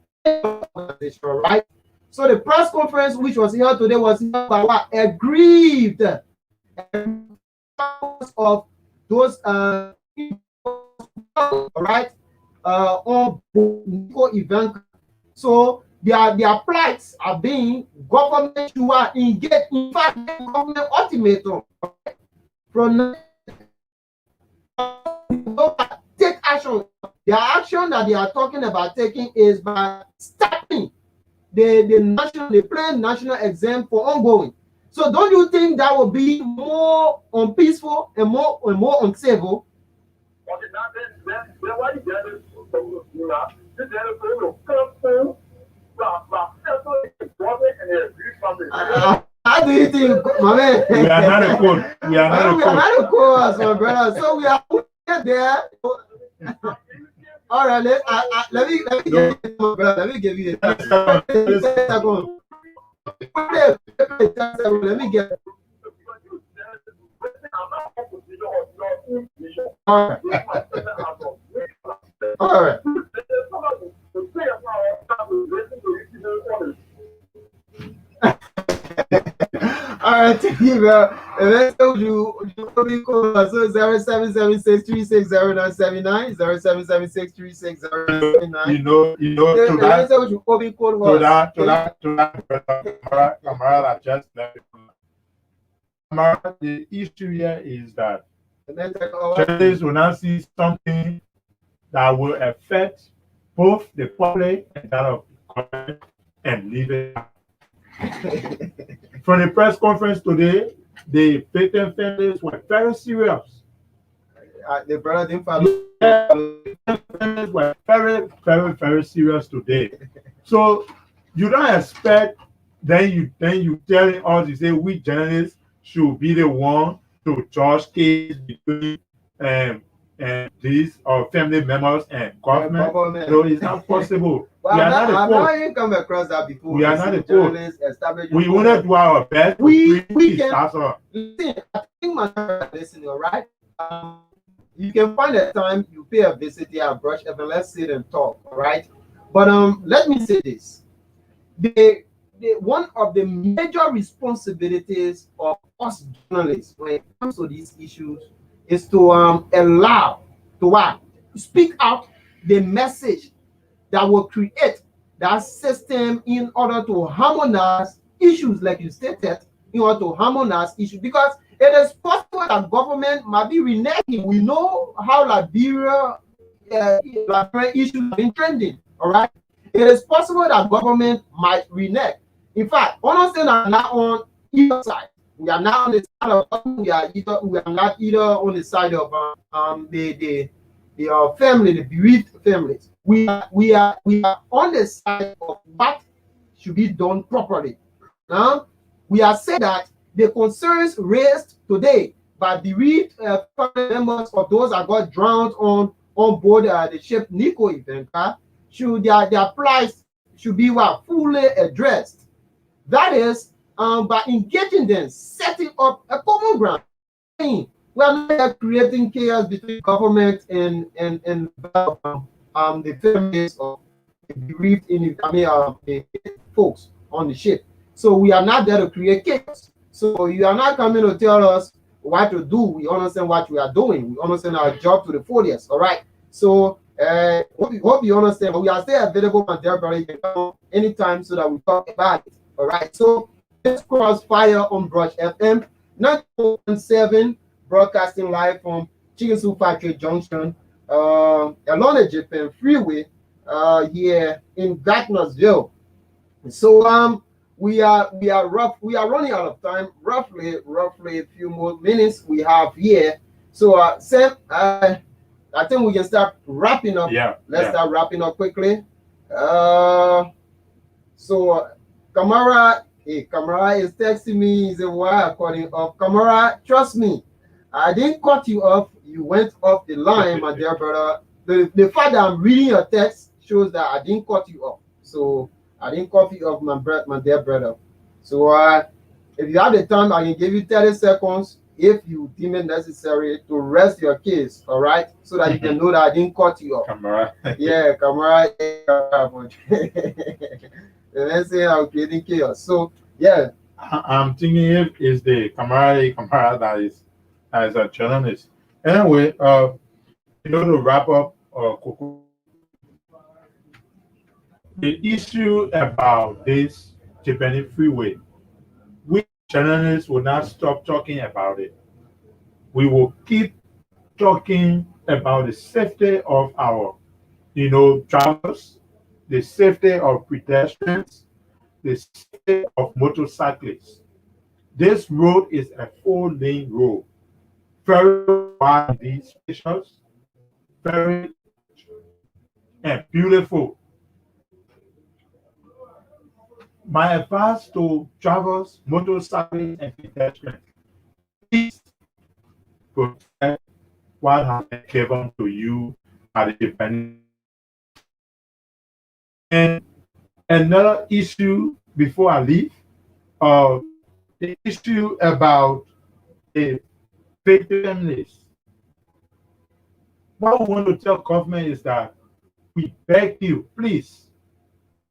organization, right? So the press conference which was held today was held by what? Aggrieved of those all right on event. So their plights are being government to engage. In fact, government ultimatum from take action. The action that they are talking about taking is by stopping the planned national exam for ongoing. So don't you think that will be more unpeaceful and more uncivil? How do you think, my man? We are not a code. We are not a code, my brother. So we are there. All right, let me give you, my brother. Let me give you let me get. All right. All right, thank you, bro. And let's go to so 0776360979, 0776360979. You know, to that, Kamara just left. The issue here is that journalists will now see something that will affect both the public and that of the government and leave it. From the press conference today, the victim families were very serious. The brother didn't follow. Families were very, very, very serious today. So you don't expect then you telling us, you say we journalists should be the one to judge case between these or family members and government. No, it's not possible. Well, we are not I've not come across that before. We are not the journalists. We want to do our best. We can. Listen, I think my listening, all right. You can find a time you pay a visit here at Brush FM. Let's sit and talk, all right. But let me say this: one of the major responsibilities of us journalists when it comes to these issues is to allow to speak out the message that will create that system in order to harmonize issues, like you stated, in order to harmonize issues, because it is possible that government might be reneging. We know how Liberia issues have been trending, all right? It is possible that government might renege. In fact, honestly, I'm not on either side. We are not on the side of government. We are not either on the side of the family, the bereaved families. We are on the side of what should be done properly. We are saying that the concerns raised today by bereaved family members of those that got drowned on board the ship Nico Ivenka, should their plights should be fully addressed. That is by engaging them, setting up a common ground. We are not creating chaos between government and the families of the bereaved the folks on the ship. So we are not there to create chaos. So you are not coming to tell us what to do. We understand what we are doing. We understand our job to the fullest. All right. So hope you understand. But we are still available on there, but you can come anytime so that we talk about it. All right. So let's crossfire on Brush FM 917, broadcasting live from Chicken Soup Factory Junction, along the Japan Freeway, here in Gardnersville. So we are running out of time. Roughly a few more minutes we have here. So Sam, I think we can start wrapping up. Yeah. Let's start wrapping up quickly. So Kamara is texting me. He said, "Why according of Kamara? Trust me, I didn't cut you off. You went off the line, my dear brother. The fact that I'm reading your text shows that I didn't cut you off. So I didn't cut you off, my dear brother. So if you have the time, I can give you 30 seconds if you deem it necessary to rest your case, all right? So that you can know that I didn't cut you off. Kamara. Yeah, Kamara. Let's say I'm creating chaos. So yeah. I'm thinking if it's the Kamara that is a journalist. Anyway, to wrap up, Coco, the issue about this Japanese freeway, we journalists will not stop talking about it. We will keep talking about the safety of our, travelers, the safety of pedestrians, the safety of motorcyclists. This road is a 4-lane road, very wide, spacious, very and beautiful. My advice to travelers, motorcyclists, and pedestrians: please protect what has been given to you by the Japanese. And another issue before I leave, the issue about the victim list. What we want to tell government is that we beg you, please,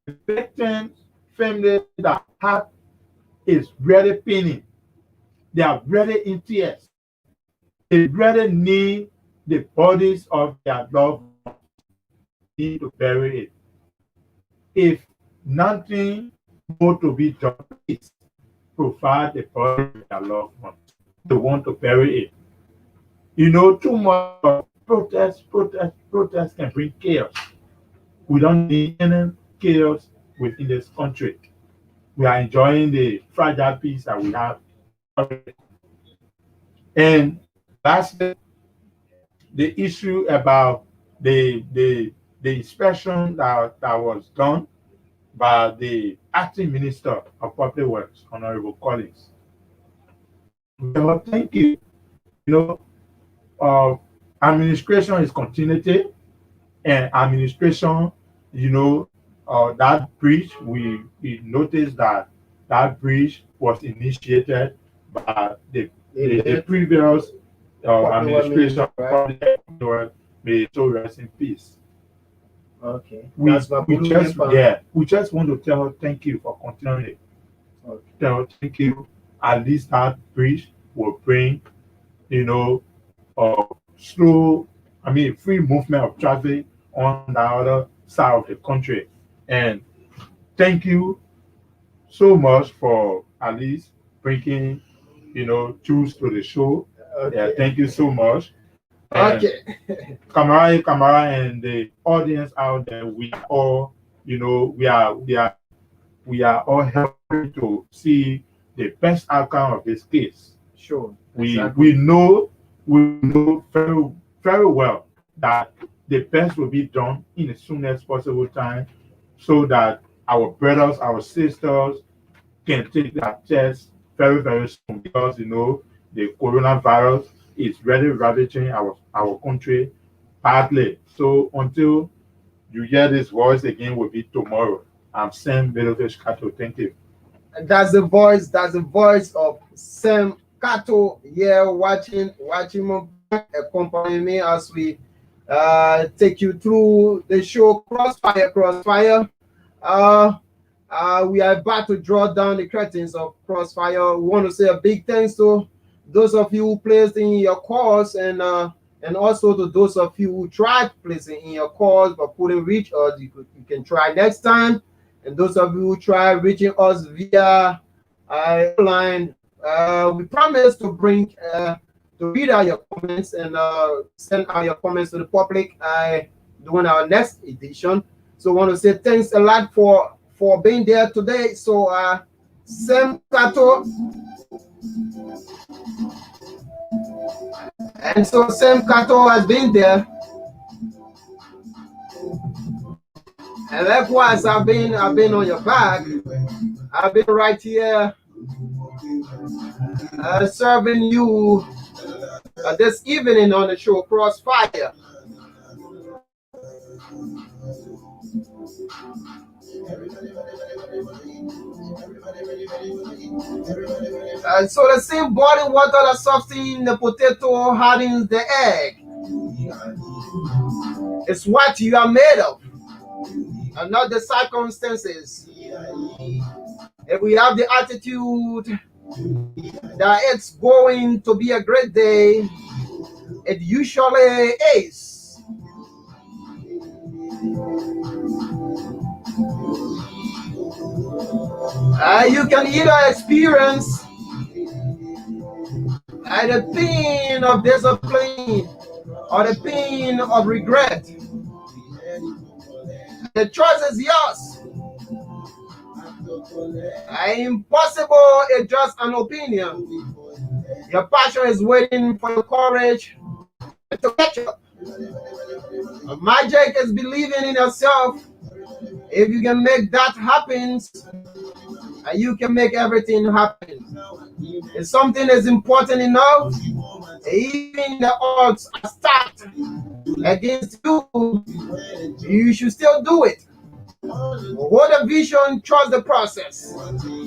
the victims, family that heart is really paining, they are really in tears. They really need the bodies of their loved ones. They need to bury it. If nothing more to be done, please provide the body of their loved ones. They want to bury it. Too much protest can bring chaos. We don't need any chaos within this country. We are enjoying the fragile peace that we have. And lastly, the issue about the inspection that was done by the acting minister of public works, Honorable Collins. Well, thank you. Administration is continuity, and administration, that bridge, we noticed that bridge was initiated by the previous administration. Right? May so rest in peace. Okay. We just want to tell her thank you for continuing it. Okay. Tell her thank you. At least that bridge will bring, free movement of traffic on the other side of the country. And thank you so much for at least bringing, Jews to the show. Okay. Yeah, thank you so much. And okay. Kamara, and the audience out there, we are all, we are all helping to see the best outcome of this case. Sure. We know very, very well that the best will be done in the soonest possible time, so that our brothers, our sisters can take their test very, very soon, because the coronavirus is really ravaging our country badly. So until you hear this voice again, will be tomorrow. I'm Sam Middlefish Kato. Thank you. That's the voice of Sam Kato here, watching accompanying me as we take you through the show Crossfire. We are about to draw down the curtains of Crossfire. We want to say a big thanks to those of you who placed in your calls, and also to those of you who tried placing in your calls but couldn't reach us. You can try next time. And those of you who try reaching us via line, we promise to bring to read out your comments and send out your comments to the public during our next edition. So I want to say thanks a lot for being there today. So Sam Kato, and so Sam Kato has been there, and likewise I've been on your back. I've been right here serving you this evening on the show Crossfire. So the same boiling water that softens the potato hardens the egg. It's what you are made of, and not the circumstances. If we have the attitude that it's going to be a great day, it usually is. You can either experience the pain of discipline or the pain of regret. The choice is yours. Impossible is just an opinion. Your passion is waiting for your courage to catch up. Magic is believing in yourself. If you can make that happen, you can make everything happen. If something is important enough, even the odds are stacked against you, you should still do it. Hold a vision, trust the process.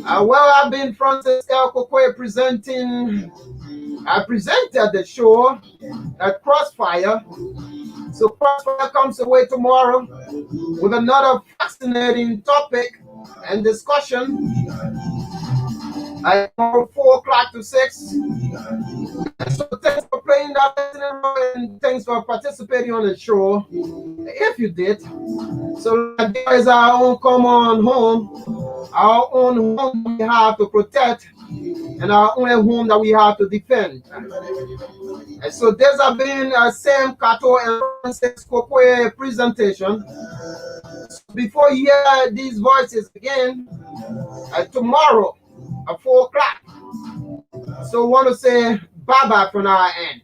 I've been Francis L. Kokoye I presented the show at Crossfire. So Crossfire comes away tomorrow with another fascinating topic and discussion at 4 o'clock to 6. So thanks for playing that and thanks for participating on the show, if you did. So there is our own common home, our own home we have to protect, and our only home that we have to defend. And so this has been Sam Kato and Francis Kokoye presentation. So before you hear these voices again, tomorrow at 4 o'clock. So I want to say bye-bye from our end.